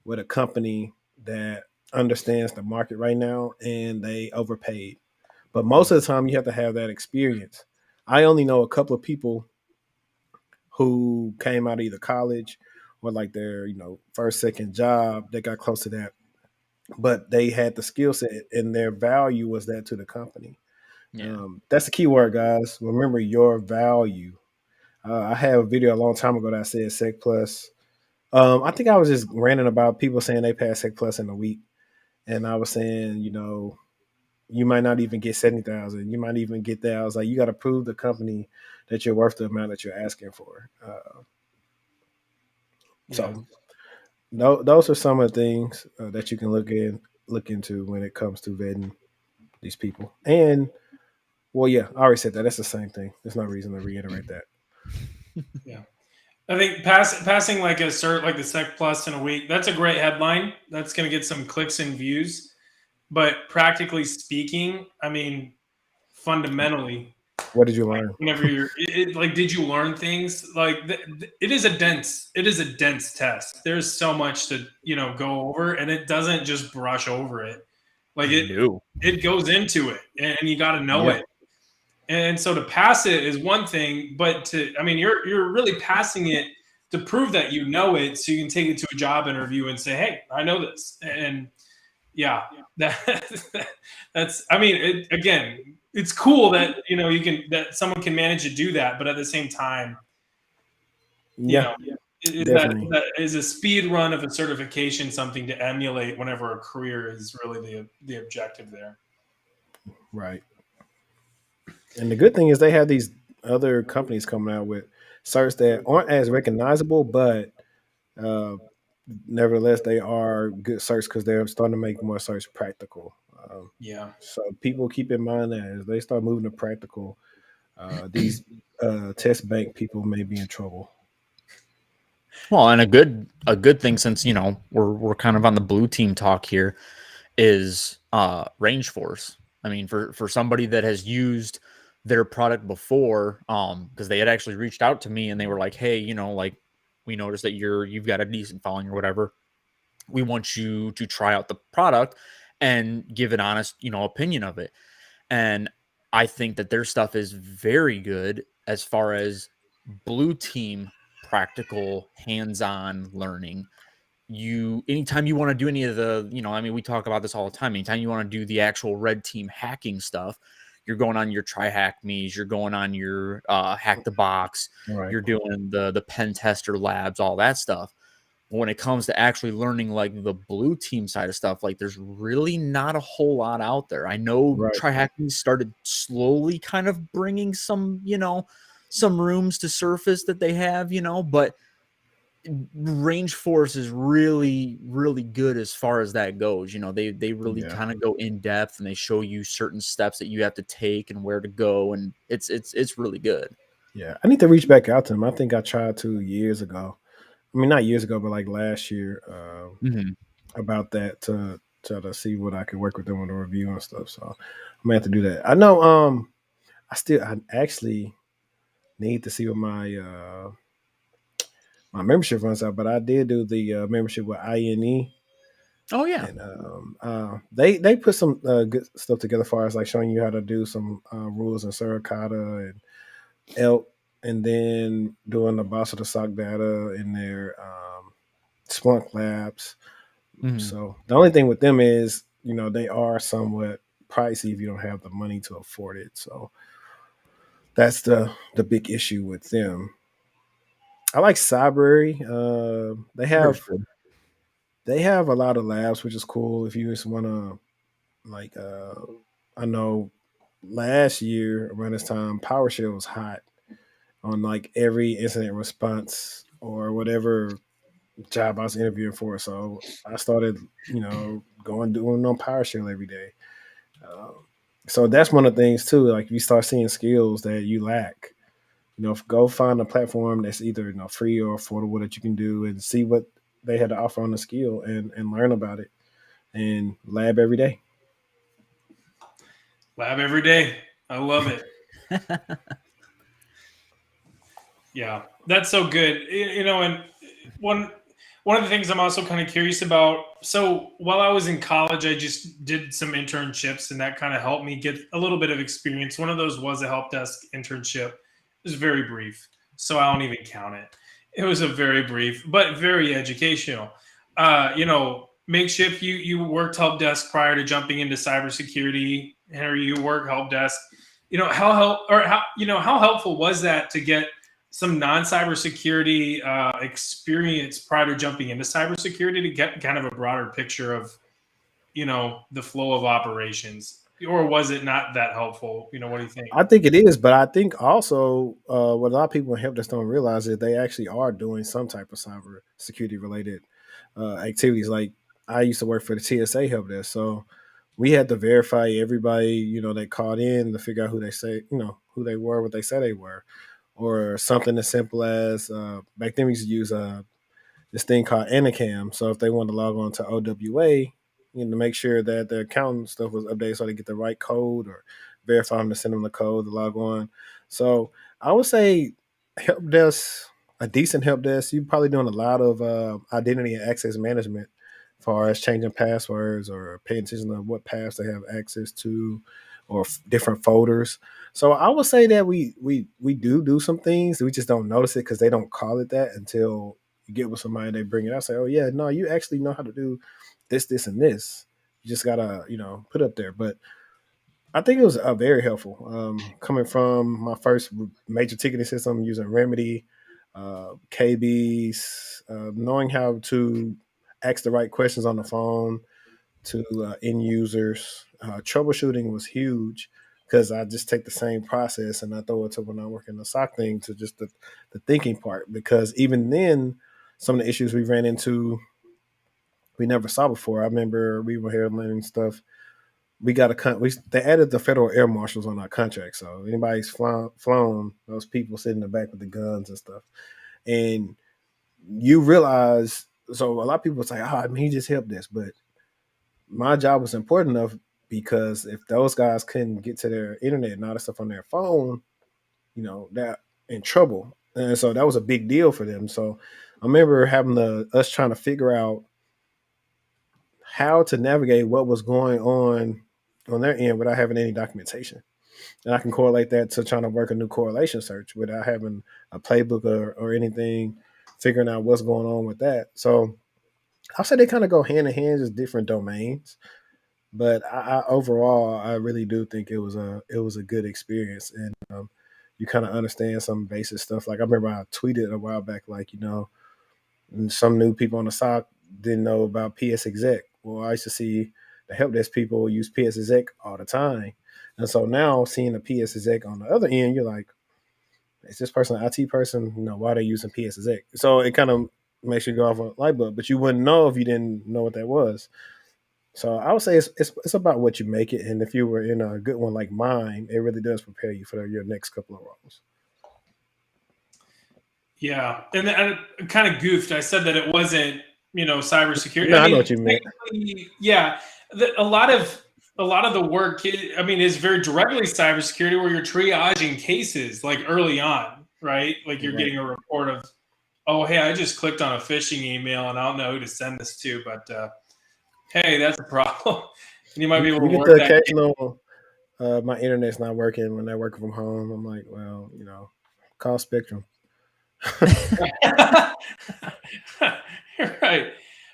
with a company that understands the market right now and they overpaid. But most of the time you have to have that experience. I only know a couple of people who came out of either college or like their, first, second job that got close to that. But they had the skill set and their value was that to the company. Yeah. That's the key word, guys. Remember your value. I had a video a long time ago that said Sec Plus. I think I was just ranting about people saying they passed Sec Plus in a week, and I was saying, you might not even get 70,000. You might even get that. I was like, you got to prove the company that you're worth the amount that you're asking for. So those are some of the things that you can look into when it comes to vetting these people. And well, yeah, I already said that. That's the same thing. There's no reason to reiterate that. Yeah. I think passing like a cert like the Sec Plus in a week, that's a great headline. That's going to get some clicks and views. But practically speaking, I mean, fundamentally, What did you learn? whenever you're like, did you learn things? Like, it is a dense test. There's so much to go over, and it doesn't just brush over it. Like it goes into it, and you got to know it. And so to pass it is one thing, but you're really passing it to prove that you know it, so you can take it to a job interview and say, "Hey, I know this." And yeah, that's. I mean, again, it's cool that that someone can manage to do that, but at the same time, definitely. that is a speed run of a certification something to emulate whenever a career is really the objective there. Right. And the good thing is they have these other companies coming out with certs that aren't as recognizable, but nevertheless, they are good certs because they're starting to make more certs practical. So people keep in mind that as they start moving to practical, these test bank people may be in trouble. Well, and a good thing, since we're kind of on the blue team talk here, is range force. I mean, for somebody that has used their product before, because they had actually reached out to me and they were like, hey, like, we noticed that you've got a decent following or whatever. We want you to try out the product and give an honest, opinion of it. And I think that their stuff is very good as far as blue team practical hands-on learning. Anytime you want to do any of the, we talk about this all the time. Anytime you want to do the actual red team hacking stuff, you're going on your try hack me's, you're going on your hack the box, Right. you're doing the pen tester labs, all that stuff. When it comes to actually learning like the blue team side of stuff, like there's really not a whole lot out there. I know try hacking started slowly kind of bringing some, some rooms to surface that they have, but range force is really, really good as far as that goes. They really kind of go in depth and they show you certain steps that you have to take and where to go. And it's really good. Yeah. I need to reach back out to them. I think I tried to years ago. I mean, not years ago, but like last year, about that to try to see what I could work with them on the review and stuff. So I'm gonna have to do that. I know. I actually need to see what my membership runs out, but I did do the membership with INE. Oh yeah, and they put some good stuff together, as far as like showing you how to do some rules in Suricata and ELK, and then doing the boss of the SOC data in their Splunk labs. So the only thing with them is, they are somewhat pricey if you don't have the money to afford it. So that's the big issue with them. I like Cybrary. They have a lot of labs, which is cool. If you just want to, like, I know last year around this time, PowerShell was hot on like every incident response or whatever job I was interviewing for. So I started, doing on PowerShell every day. So that's one of the things too. Like, if you start seeing skills that you lack, go find a platform that's either free or affordable that you can do, and see what they had to offer on the skill and learn about it and lab every day. Lab every day. I love it. Yeah, that's so good. And one of the things I'm also kind of curious about. So while I was in college, I just did some internships, and that kind of helped me get a little bit of experience. One of those was a help desk internship. It was very brief, so I don't even count it. It was a very brief, but very educational. Makeshift, you worked help desk prior to jumping into cybersecurity. Henry, you work help desk. How helpful was that to get some non-cybersecurity experience prior to jumping into cybersecurity, to get kind of a broader picture of, the flow of operations? or was it not that helpful? What do you think? I think it is, but I think also what a lot of people in help desk don't realize is they actually are doing some type of cyber security related activities. Like I used to work for the TSA help desk, so we had to verify everybody, that called in to figure out who they say, who they were, what they said they were, or something as simple as back then we used to use this thing called Anacam. So if they want to log on to OWA, to make sure that their account stuff was updated so they get the right code or verify them to send them the code to log on. So I would say help desk, a decent help desk, you're probably doing a lot of identity and access management as far as changing passwords or paying attention to what paths they have access to or different folders. So I would say that we do some things. We just don't notice it because they don't call it that until you get with somebody, they bring it up, say, oh yeah, no, you actually know how to do this, and this. You just gotta, put up there. But I think it was very helpful. Coming from my first major ticketing system using Remedy, KBs, knowing how to ask the right questions on the phone to end users. Troubleshooting was huge because I just take the same process and I throw it to when I work in the SOC thing to just the thinking part. Because even then, some of the issues we ran into, we never saw before. I remember we were handling stuff. We got they added the federal air marshals on our contract. So anybody's flown, those people sit in the back with the guns and stuff. And you realize, so a lot of people say, he just helped this. But my job was important enough because if those guys couldn't get to their internet and all that stuff on their phone, they're in trouble. And so that was a big deal for them. So I remember us trying to figure out how to navigate what was going on their end without having any documentation. And I can correlate that to trying to work a new correlation search without having a playbook or anything, figuring out what's going on with that. So I'll say they kind of go hand in hand, just different domains. But I overall, I really do think it was a good experience, and you kind of understand some basic stuff. Like I remember I tweeted a while back, like some new people on the SOC didn't know about PS exec. Well, I used to see the help desk people use PS exec all the time, and so now seeing the PS exec on the other end, you're like, is this person an IT person? Why are they using PS exec? So it kind of makes you go off a light bulb, but you wouldn't know if you didn't know what that was. So I would say it's about what you make it, and if you were in a good one like mine, it really does prepare you for your next couple of roles. Yeah, and I kind of goofed. I said that it wasn't, cybersecurity. No, I know what you meant. Yeah, a lot of the work, is very directly cybersecurity, where you're triaging cases like early on, right? Like you're getting a report of, oh, hey, I just clicked on a phishing email and I don't know who to send this to, but hey, that's a problem. And you might be able to get work the that. occasional. My internet's not working when they're working from home. I'm like, well, call Spectrum. Right.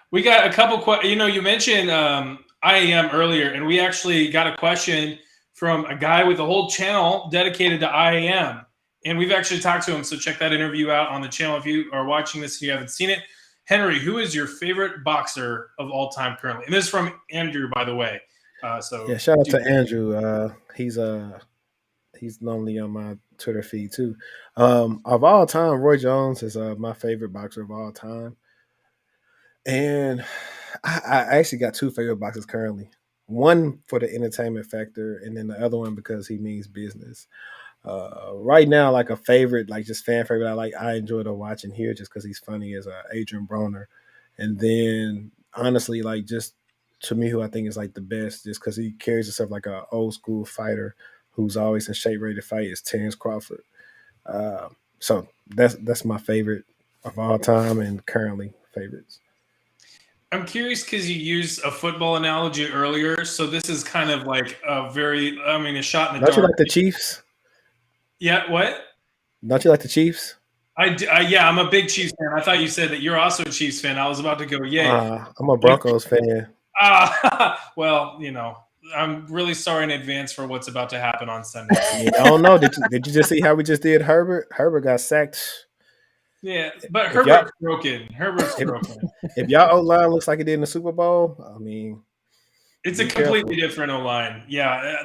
We got a couple questions. You mentioned IAM earlier, and we actually got a question from a guy with a whole channel dedicated to IAM. And we've actually talked to him. So check that interview out on the channel if you are watching this and you haven't seen it. Henry, who is your favorite boxer of all time currently? And this is from Andrew, by the way. Yeah, shout out to Andrew. He's normally on my Twitter feed too. Of all time, Roy Jones is my favorite boxer of all time. And I actually got two favorite boxers currently. One for the entertainment factor, and then the other one because he means business. Right now, like a favorite, like just fan favorite, I enjoy to watch and hear just because he's funny as Adrian Broner. And then honestly, like just to me, who I think is like the best, just because he carries himself like an old school fighter who's always in shape, ready to fight, is Terence Crawford. So that's my favorite of all time and currently favorites. I'm curious because you used a football analogy earlier, so this is kind of like a shot in the dark. Don't you like the Chiefs? Yeah, what? Don't you like the Chiefs? Yeah, I'm a big Chiefs fan. I thought you said that you're also a Chiefs fan. I was about to go, yay. I'm a Broncos fan. Well, I'm really sorry in advance for what's about to happen on Sunday. I don't know. Did you just see how we just did Herbert? Herbert got sacked. Yeah, but Herbert's broken. If y'all O-line looks like it did in the Super Bowl, I mean, It's Be a completely careful. different O-line. Yeah,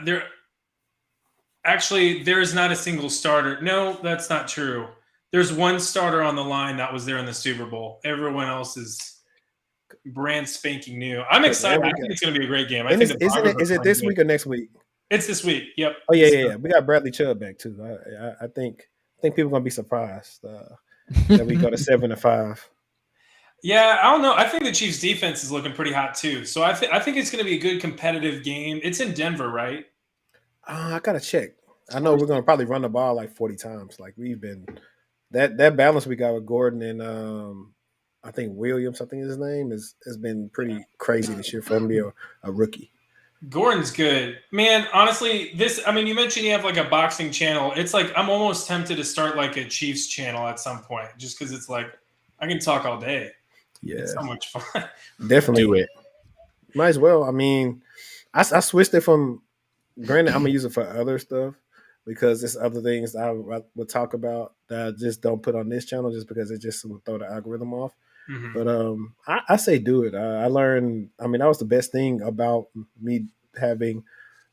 there's not a single starter. No, that's not true. There's one starter on the line that was there in the Super Bowl. Everyone else is brand spanking new. I'm excited. I think it's going to be a great game. I And think the Broncos are is it playing this good. week or next week? It's this week. Yep. Oh yeah. We got Bradley Chubb back too. I think people are gonna be surprised that we go to 7-5. Yeah, I don't know. I think the Chiefs' defense is looking pretty hot too. So I think it's going to be a good competitive game. It's in Denver, right? I gotta check. I know we're gonna probably run the ball like 40 times. Like we've been that balance we got with Gordon and I think Williams, I think his name has been pretty crazy this year for him to be a rookie. Gordon's good. Man, honestly, you mentioned you have like a boxing channel. It's like I'm almost tempted to start like a Chiefs channel at some point just because it's like I can talk all day. Yeah. It's so much fun. Definitely. Do it. Might as well. I mean, I switched it from, granted, I'm going to use it for other stuff because there's other things I would talk about that I just don't put on this channel just because it just would throw the algorithm off. Mhm. But I say do it. I learned, that was the best thing about me having,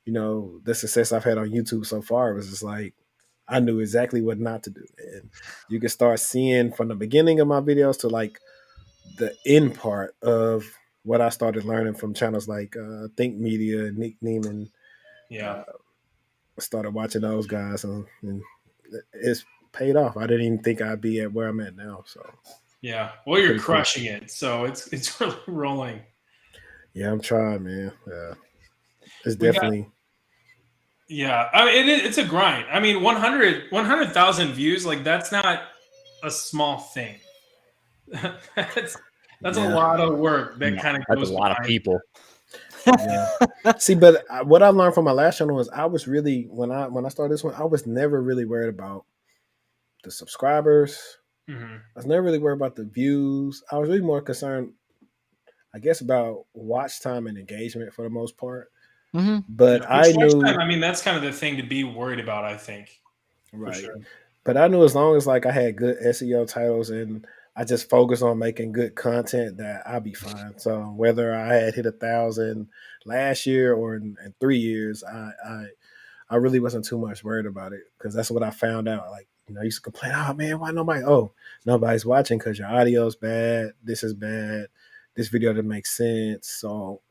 the success I've had on YouTube so far. It was just like, I knew exactly what not to do. And you can start seeing from the beginning of my videos to like the end part of what I started learning from channels like Think Media and Nick Neiman. Yeah. I started watching those guys and it's paid off. I didn't even think I'd be at where I'm at now. So yeah. Well, you're pretty cool. crushing it. So it's really rolling. Yeah, I'm trying, man. It's definitely. Yeah. It's a grind. 100,000 views, like that's not a small thing. that's a lot of work that kind of goes. That's a lot of people. Yeah. See, but what I learned from my last channel is I was really when I started this one, I was never really worried about the subscribers. Mm-hmm. I was never really worried about the views. I was really more concerned, I guess, about watch time and engagement for the most part. Mm-hmm. But Yeah, I knew, that's kind of the thing to be worried about, I think. right. For sure. But I knew as long as like I had good SEO titles and I just focused on making good content that I'll be fine. So whether I had hit 1,000 last year or in 3 years, I really wasn't too much worried about it because that's what I found out. Like, I used to complain, oh man, why nobody? Oh, nobody's watching because your audio's bad. This is bad. This video doesn't make sense. So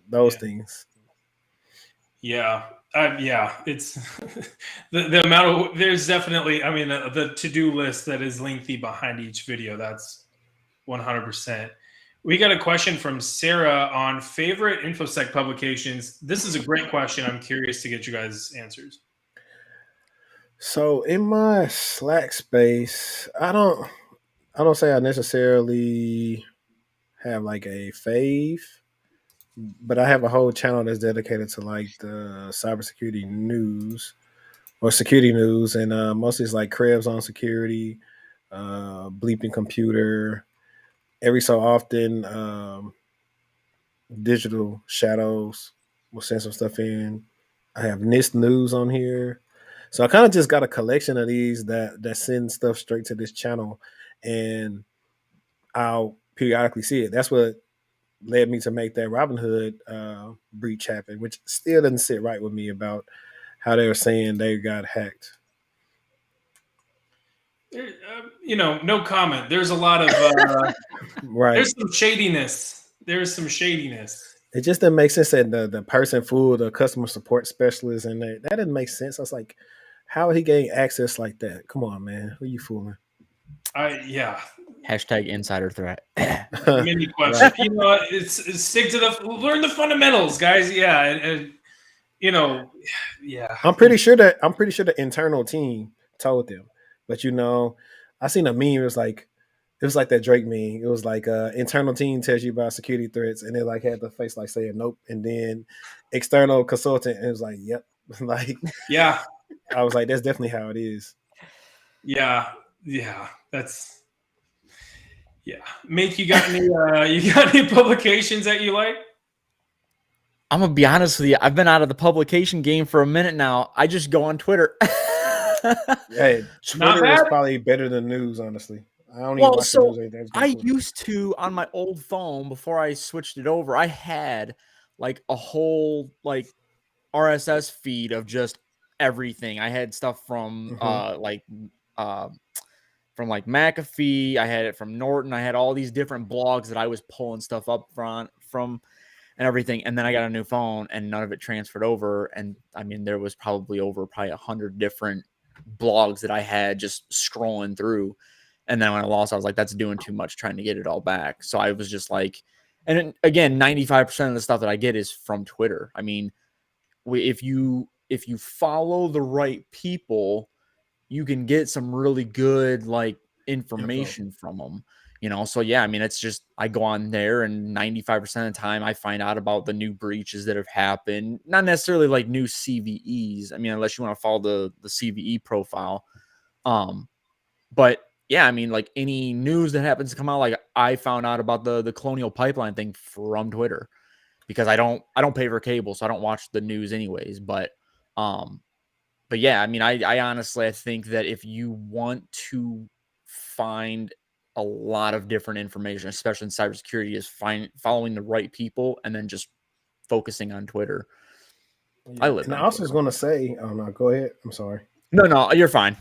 those things. Yeah. It's the amount of, there's definitely, the to-do list that is lengthy behind each video. That's 100%. We got a question from Sarah on favorite InfoSec publications. This is a great question. I'm curious to get you guys' answers. So in my Slack space, I don't say I necessarily have like a fave, but I have a whole channel that's dedicated to like the cybersecurity news or security news, and mostly it's like Krebs on security, Bleeping Computer. Every so often, Digital Shadows will send some stuff in. I have NIST News on here. So I kind of just got a collection of these that send stuff straight to this channel, and I'll periodically see it. That's what led me to make that Robinhood breach happen, which still doesn't sit right with me about how they were saying they got hacked. No comment. There's a lot of right. There's some shadiness. It just didn't make sense that the person fooled the customer support specialist, and that didn't make sense. I was like, how are he getting access like that? Come on, man. Who are you fooling? Hashtag insider threat. Many questions. Right. It's stick to learn the fundamentals, guys. Yeah. And yeah. I'm pretty sure the internal team told them. But I seen a meme. It was like that Drake meme. It was like internal team tells you about security threats, and they like had the face like saying nope, and then external consultant, and it was like yep, like yeah. I was like, that's definitely how it is. Yeah, that's Mate, you got any publications that you like? I'm gonna be honest with you. I've been out of the publication game for a minute now. I just go on Twitter. Hey, Twitter is probably better than news, honestly. I don't even watch the news or anything. I used to on my old phone before I switched it over. I had like a whole like RSS feed of just everything. I had stuff from from like McAfee. I had it from Norton. I had all these different blogs that I was pulling stuff up from and everything. And then I got a new phone and none of it transferred over. And I mean, there was probably 100 different blogs that I had just scrolling through. And then when I lost, I was like, that's doing too much trying to get it all back. So I was just like, and then, again, 95% of the stuff that I get is from Twitter. I mean, if you follow the right people, you can get some really good like information from them, you know? So yeah, I mean, it's just, I go on there and 95% of the time I find out about the new breaches that have happened, not necessarily like new CVEs. I mean, unless you want to follow the CVE profile. But yeah, I mean, like any news that happens to come out, like I found out about the Colonial Pipeline thing from Twitter because I don't pay for cable, so I don't watch the news anyways. But yeah, I mean, I honestly, I think that if you want to find a lot of different information, especially in cybersecurity, is following the right people and then just focusing on Twitter. Yeah. And I also was going to say, oh no, go ahead. I'm sorry. No, you're fine.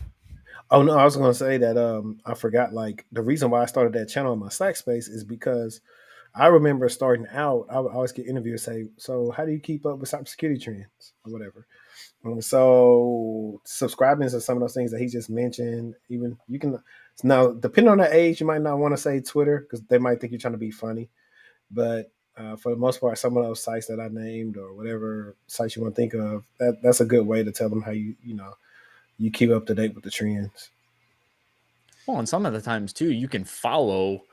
Oh no, I was going to say that I forgot. Like the reason why I started that channel in my Slack space is because I remember starting out. I would always get interviewers say, "So how do you keep up with cybersecurity trends or whatever?" So subscribing to some of those things that he just mentioned, even you can now, depending on the age, you might not want to say Twitter because they might think you're trying to be funny. But for the most part, some of those sites that I named or whatever sites you want to think of, that's a good way to tell them how you keep up to date with the trends. Well, and some of the times too, you can follow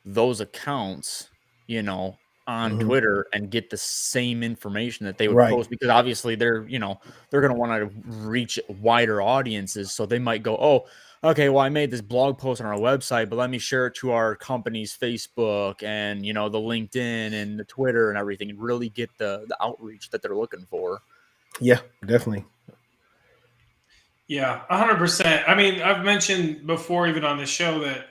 those accounts, you know, on Twitter and get the same information that they would post, because obviously they're going to want to reach wider audiences. So they might go, oh, okay, well, I made this blog post on our website, but let me share it to our company's Facebook and, you know, the LinkedIn and the Twitter and everything, and really get the outreach that they're looking for. Yeah, definitely. Yeah, 100%. I mean, I've mentioned before, even on the show, that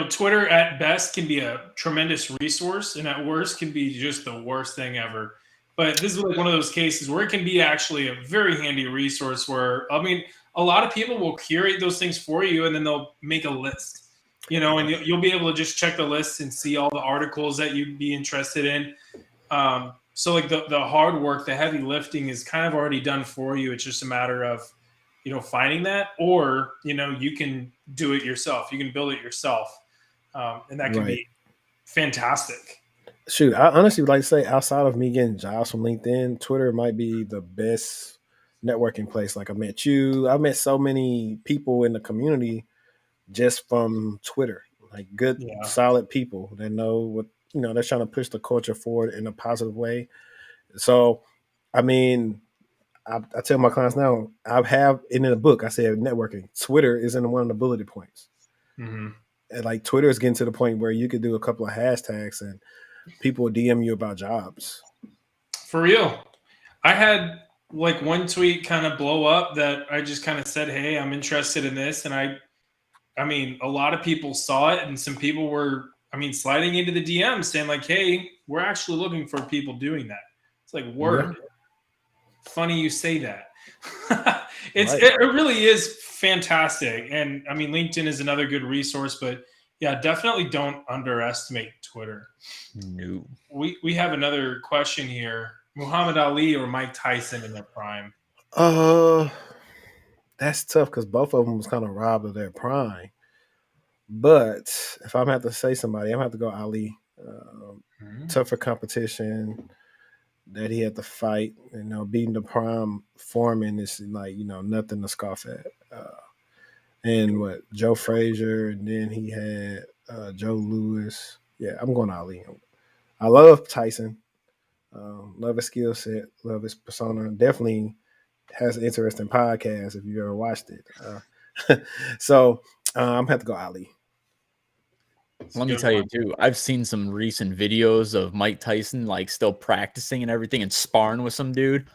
Twitter at best can be a tremendous resource, and at worst can be just the worst thing ever. But this is like one of those cases where it can be actually a very handy resource where, I mean, a lot of people will curate those things for you, and then they'll make a list, and you'll be able to just check the list and see all the articles that you'd be interested in. So like the hard work, the heavy lifting is kind of already done for you. It's just a matter of finding that, or you can do it yourself. You can build it yourself, and that can be fantastic. Shoot, I honestly would like to say, outside of me getting jobs from LinkedIn, Twitter might be the best networking place. Like I met so many people in the community just from Twitter, like good, solid people that know what they're trying to push the culture forward in a positive way. So, I mean, I tell my clients now, I have it in the book. I said networking. Twitter is in one of the bullet points. And like Twitter is getting to the point where you could do a couple of hashtags and people will DM you about jobs. For real. I had like one tweet kind of blow up that I just kind of said, hey, I'm interested in this. And I mean, a lot of people saw it, and some people were, sliding into the DM saying like, hey, we're actually looking for people doing that. It's like, word. Yeah. Funny you say that. It really is fantastic. And I mean, LinkedIn is another good resource, but yeah, definitely don't underestimate Twitter. No. We have another question here. Muhammad Ali or Mike Tyson in their prime? That's tough because both of them was kind of robbed of their prime. But if I'm going to have to say somebody, I'm going to have to go Ali. Tougher competition that he had to fight. Beating the prime Foreman is like, nothing to scoff at. And Joe Frazier, and then he had Joe Louis. Yeah, I'm going Ali. I love Tyson. Love his skill set. Love his persona. Definitely has an interesting podcast if you ever watched it. So I'm going to have to go Ali. Let me tell you too, I've seen some recent videos of Mike Tyson like still practicing and everything and sparring with some dude.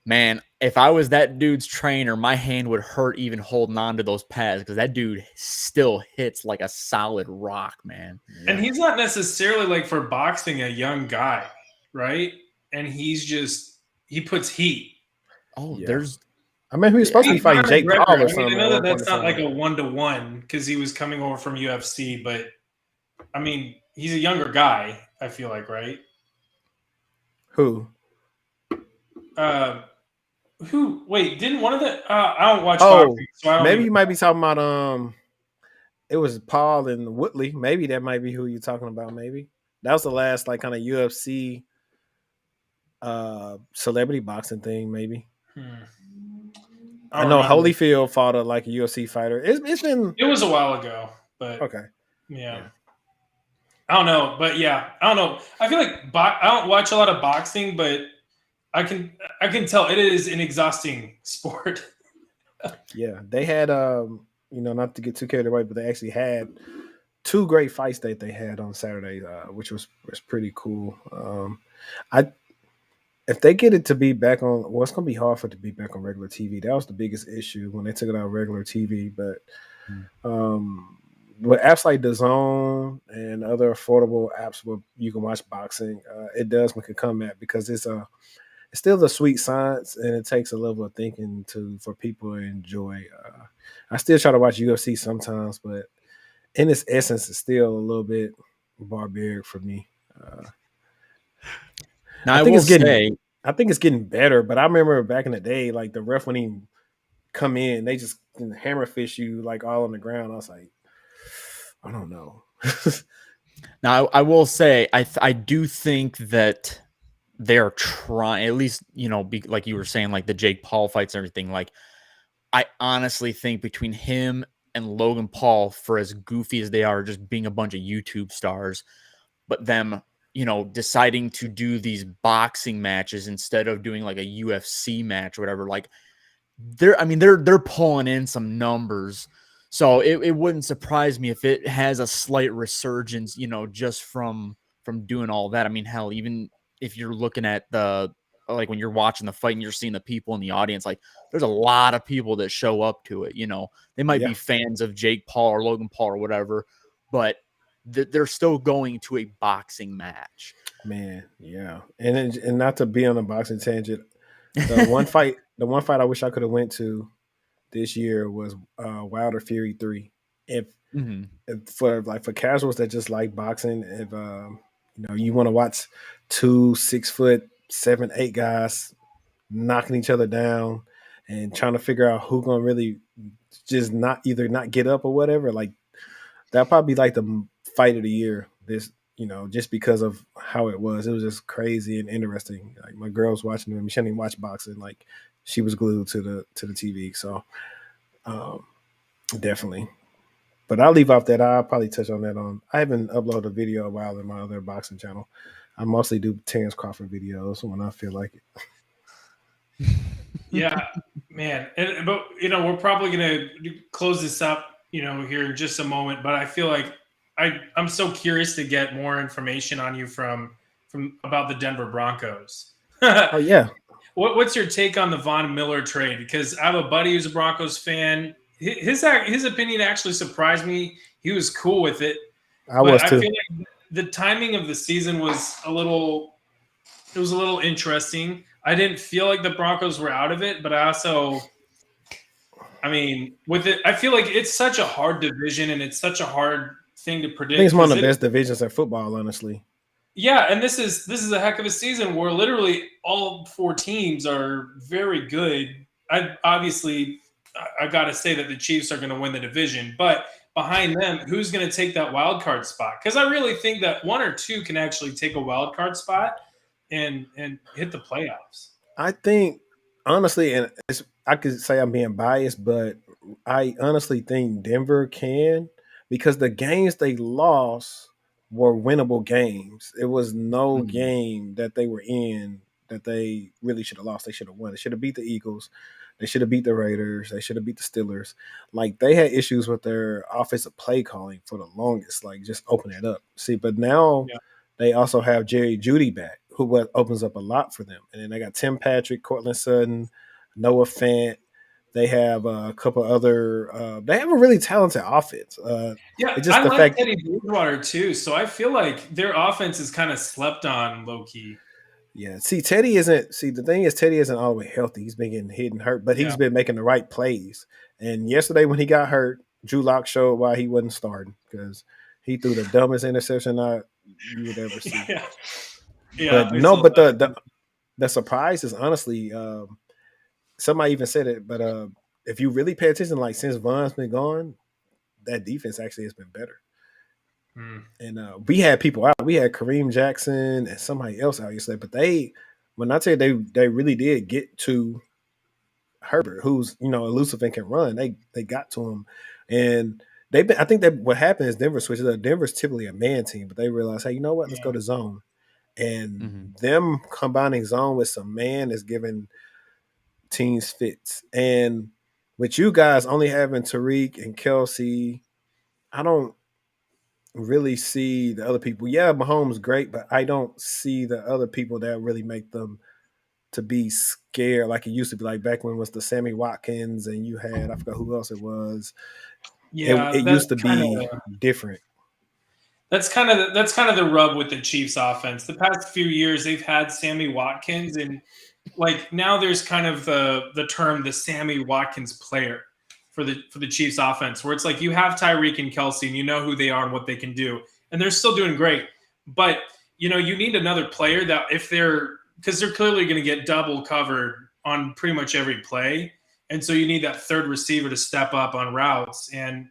Man, if I was that dude's trainer, my hand would hurt even holding on to those pads because that dude still hits like a solid rock, man. And he's not necessarily like for boxing a young guy. right? And he puts heat. Oh, Yeah. there's I mean, he was supposed to be Conor fighting Jake McGregor, Paul or I mean, something I at know that one point that's in not like time. a 1-to-1 because he was coming over from UFC, but I mean, he's a younger guy, I feel like, right? Who? Wait, didn't one of the I don't watch Oh, boxing, so I don't maybe even. you might be talking about it was Paul and Woodley. Maybe that might be who you're talking about. Maybe that was the last like kind of UFC celebrity boxing thing. Maybe I I don't know remember. Holyfield fought a like a UFC fighter. It's been It was a while ago, but okay. yeah. Yeah. I don't know, but yeah, I don't know. I feel like I don't watch a lot of boxing, but I can tell it is an exhausting sport. Yeah, they had not to get too carried away, but they actually had two great fights that they had on Saturday, which was pretty cool. I if they get it to be back on, well, it's gonna be hard for it to be back on regular TV. That was the biggest issue when they took it out of regular TV. But with apps like DAZN and other affordable apps where you can watch boxing, it does make a comeback because it's still the sweet science and it takes a level of thinking for people to enjoy. I still try to watch UFC sometimes, but in its essence, it's still a little bit barbaric for me. now I I think will it's getting say I think it's getting better, but I remember back in the day, like the ref wouldn't even come in; they just hammer fish you like all on the ground. I was like, I don't know. now I will say I do think that they're trying, at least, be like you were saying, like the Jake Paul fights and everything. Like, I honestly think between him and Logan Paul, for as goofy as they are, just being a bunch of YouTube stars, but them, deciding to do these boxing matches instead of doing like a UFC match or whatever, like they're pulling in some numbers. So it wouldn't surprise me if it has a slight resurgence, just from doing all that. I mean, hell, even if you're looking at like when you're watching the fight and you're seeing the people in the audience, like there's a lot of people that show up to it. They might Yeah, be fans of Jake Paul or Logan Paul or whatever, but they're still going to a boxing match. man, yeah, and not to be on a boxing tangent, the one fight I wish I could have went to this year was Wilder Fury 3. If, Mm-hmm. if for casuals that just like boxing, if you want to watch 2 6 foot 7 8 guys knocking each other down and trying to figure out who gonna really just not get up or whatever, like that probably like the fight of the year. This just because of how it was just crazy and interesting. Like my girl's watching them. She didn't even watch boxing. Like she was glued to the TV. So um, definitely. But I'll leave off that. I'll probably touch on that I haven't uploaded a video a while in my other boxing channel. I mostly do Terence Crawford videos when I feel like it. Yeah, man. But we're probably gonna close this up, here in just a moment. But I feel like I'm so curious to get more information on you from about the Denver Broncos. Oh yeah. What's your take on the Von Miller trade? Because I have a buddy who's a Broncos fan. His opinion actually surprised me. He was cool with it, I but was I too. feel like the timing of the season was a little interesting. I didn't feel like the Broncos were out of it, but with it, I feel like it's such a hard division and it's such a hard thing to I think predict. it's one of the best divisions in football, honestly. Yeah, and this is a heck of a season where literally all four teams are very good. I got to say that the Chiefs are going to win the division, but behind them, who's going to take that wild card spot? Because I really think that one or two can actually take a wild card spot and hit the playoffs. I think honestly, and I could say I'm being biased, but I honestly think Denver can because the games they lost were winnable games. It was no Mm-hmm. game that they were in that they really should have lost. They should have won. They should have beat the Eagles. They should have beat the Raiders. They should have beat the Steelers. Like they had issues with their offensive play calling for the longest. Like just open it up. See, but now Yeah. they also have Jerry Jeudy back, who opens up a lot for them. And then they got Tim Patrick, Cortland Sutton, Noah Fant. They have a couple other. They have a really talented offense. Yeah, It's just I the like fact. Teddy Bridgewater too, so I feel like their offense is kind of slept on low key. Yeah. See, Teddy isn't. See, the thing is, Teddy isn't all the way healthy. He's been getting hit and hurt, but Yeah. he's been making the right plays. And yesterday, when he got hurt, Drew Lock showed why he wasn't starting because he threw the dumbest interception you would ever see. Yeah. Yeah. But I no, saw but that. the surprise is honestly, somebody even said it. But if you really pay attention, like since Von's been gone, that defense actually has been better. And we had people out. We had Kareem Jackson and somebody else out yesterday. But when I tell you they really did get to Herbert, who's elusive and can run. They got to him, and they've been. I think that what happened is Denver switches up. Denver's typically a man team, but they realized, hey, you know what? Let's go to zone. And them combining zone with some man is giving teams fits. And with you guys only having Tariq and Kelsey, I don't really see the other people. Yeah, Mahomes great, but I don't see the other people that really make them to be scared like it used to be. Like back when it was the Sammy Watkins and you had I forgot who else it was. Yeah, It used to be different. That's kind of the rub with the Chiefs offense. The past few years they've had Sammy Watkins, and like now there's kind of the term the Sammy Watkins player for the Chiefs offense, where it's like you have Tyreek and Kelsey and you know who they are and what they can do, and they're still doing great. But you need another player that because they're clearly going to get double covered on pretty much every play, and so you need that third receiver to step up on routes. And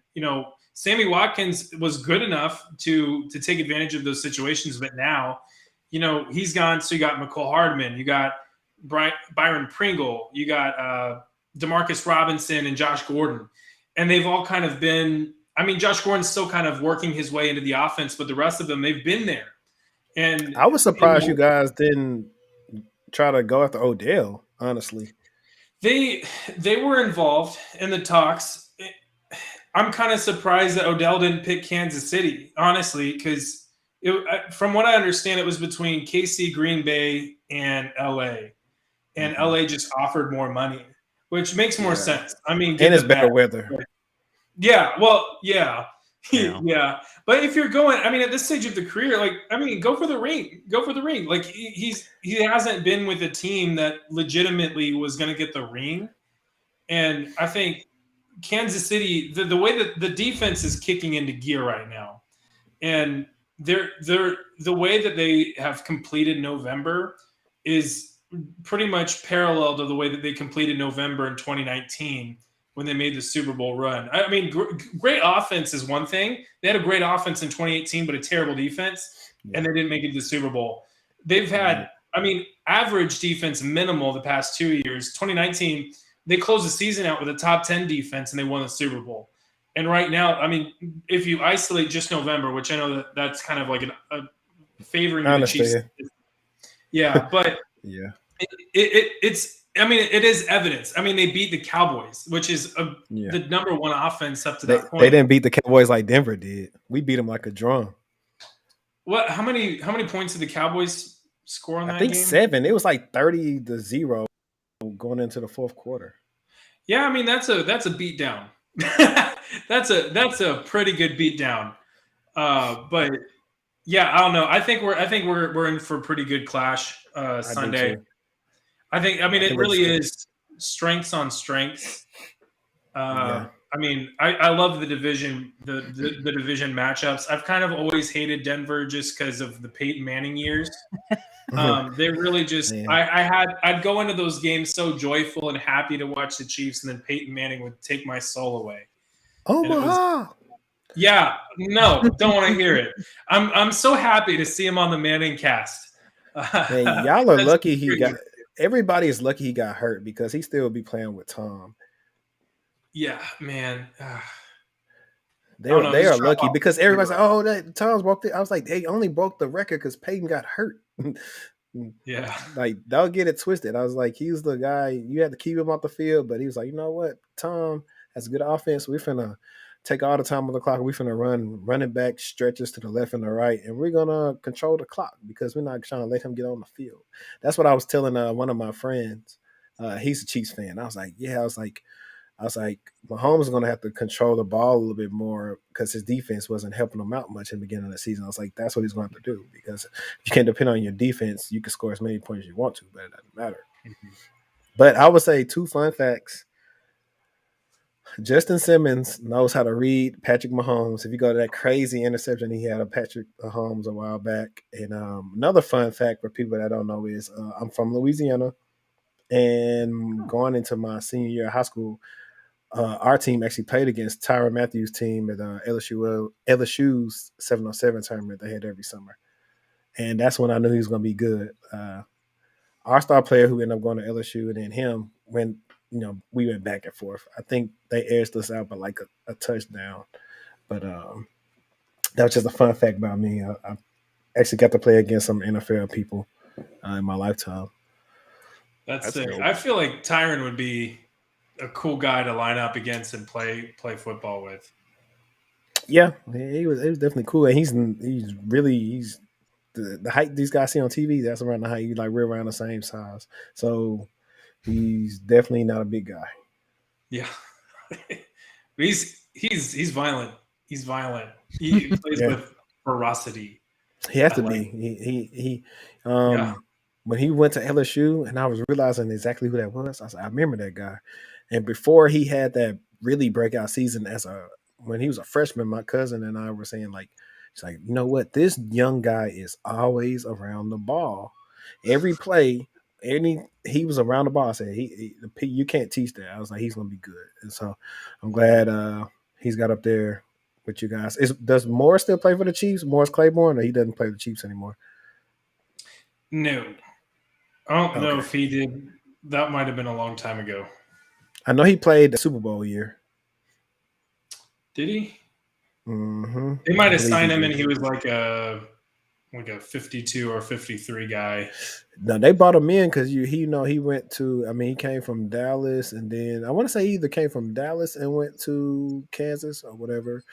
Sammy Watkins was good enough to take advantage of those situations, but now, he's gone. So you got McCole Hardman, you got Byron Pringle, you got Demarcus Robinson and Josh Gordon, and they've all kind of been. I mean, Josh Gordon's still kind of working his way into the offense, but the rest of them, they've been there. And I was surprised you guys didn't try to go after Odell. Honestly, they were involved in the talks. I'm kind of surprised that Odell didn't pick Kansas City, honestly, because from what I understand, it was between KC, Green Bay, and LA. And LA just offered more money, which makes more sense. I mean, and it's better weather. Yeah, well, yeah. Yeah. But if you're going, I mean, at this stage of the career, go for the ring. Go for the ring. Like he hasn't been with a team that legitimately was going to get the ring. And I think Kansas City, the way that the defense is kicking into gear right now, and they're the way that they have completed November is pretty much parallel to the way that they completed November in 2019 when they made the Super Bowl run. I mean, great offense is one thing. They had a great offense in 2018, but a terrible defense, and they didn't make it to the Super Bowl. They've had, average defense minimal the past 2 years. 2019, they closed the season out with a top 10 defense, and they won the Super Bowl. And right now, I mean, if you isolate just November, which I know that's kind of like a favoring the Chiefs. Yeah, but it's I mean, it is evidence. I mean, they beat the Cowboys, which is the number one offense up to that point. They didn't beat the Cowboys like Denver did. We beat them like a drum. What? How many points did the Cowboys score on that game? I think 7. It was like 30-0 going into the fourth quarter. Yeah, I mean that's a beatdown. that's a pretty good beatdown. But yeah, I don't know. I think we're in for a pretty good clash Sunday. I mean it really is strengths on strengths. I mean, I love the division the division matchups. I've kind of always hated Denver just because of the Peyton Manning years. They really just I'd go into those games so joyful and happy to watch the Chiefs, and then Peyton Manning would take my soul away. Omaha. Yeah, no, don't want to hear it. I'm so happy to see him on the Manning cast. Man, y'all are lucky everybody is lucky he got hurt because he still be playing with Tom. Yeah, man. They are lucky because everybody's like, oh, that Tom's broke it. I was like, they only broke the record because Peyton got hurt. Yeah. Like, they'll get it twisted. I was like, he's the guy, you had to keep him off the field, but he was like, you know what? Tom has a good offense. We're finna take all the time on the clock. We're finna run running back stretches to the left and the right, and we're gonna control the clock because we're not trying to let him get on the field. That's what I was telling one of my friends. He's a Chiefs fan. I was like, I was like, Mahomes is going to have to control the ball a little bit more because his defense wasn't helping him out much in the beginning of the season. I was like, that's what he's going to have to do because if you can't depend on your defense, you can score as many points as you want to, but it doesn't matter. But I would say 2 fun facts. Justin Simmons knows how to read Patrick Mahomes. If you go to that crazy interception he had of Patrick Mahomes a while back. And another fun fact for people that don't know is I'm from Louisiana, and going into my senior year of high school, our team actually played against Tyrann Matthews' team at LSU's 707 tournament they had every summer. And that's when I knew he was going to be good. Our star player who ended up going to LSU and then him went, we went back and forth. I think they edged us out by like a touchdown. But that was just a fun fact about me. I actually got to play against some NFL people in my lifetime. That's sick. I feel like Tyrann would be a cool guy to line up against and play football with. Yeah, he was definitely cool. And he's the height these guys see on TV, that's around the height. He's like we're around the same size. So he's definitely not a big guy. Yeah. he's violent. He's violent. He plays with ferocity. He has to be. When he went to LSU and I was realizing exactly who that was, I said, I remember that guy. And before he had that really breakout season when he was a freshman, my cousin and I were saying it's like, you know what? This young guy is always around the ball. Every play, he was around the ball. I said, you can't teach that. I was like, he's going to be good. And so I'm glad he's got up there with you guys. Does Morris still play for the Chiefs? Morris Claiborne, or he doesn't play for the Chiefs anymore? No. I don't know if he did. That might have been a long time ago. I know he played the Super Bowl year. Did he? Mm-hmm. They might have signed him and he was like a 52 or 53 guy. No, they brought him in because he went to, he came from Dallas, and then I want to say he either came from Dallas and went to Kansas or whatever.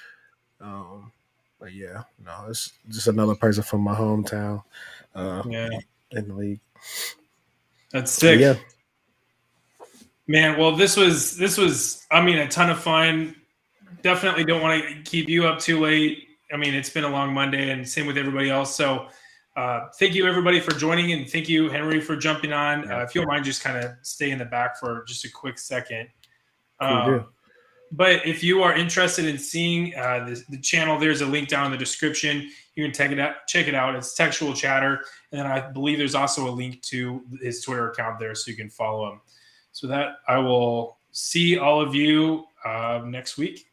But yeah, no, it's just another person from my hometown in the league. That's sick. Yeah. Man, well, this was a ton of fun. Definitely don't want to keep you up too late. It's been a long Monday, and same with everybody else. So thank you, everybody, for joining, and thank you, Henry, for jumping on. If you don't mind, just kind of stay in the back for just a quick second. But if you are interested in seeing the channel, there's a link down in the description. You can check it out. It's TechTual Chatter. And then I believe there's also a link to his Twitter account there so you can follow him. So that I will see all of you next week.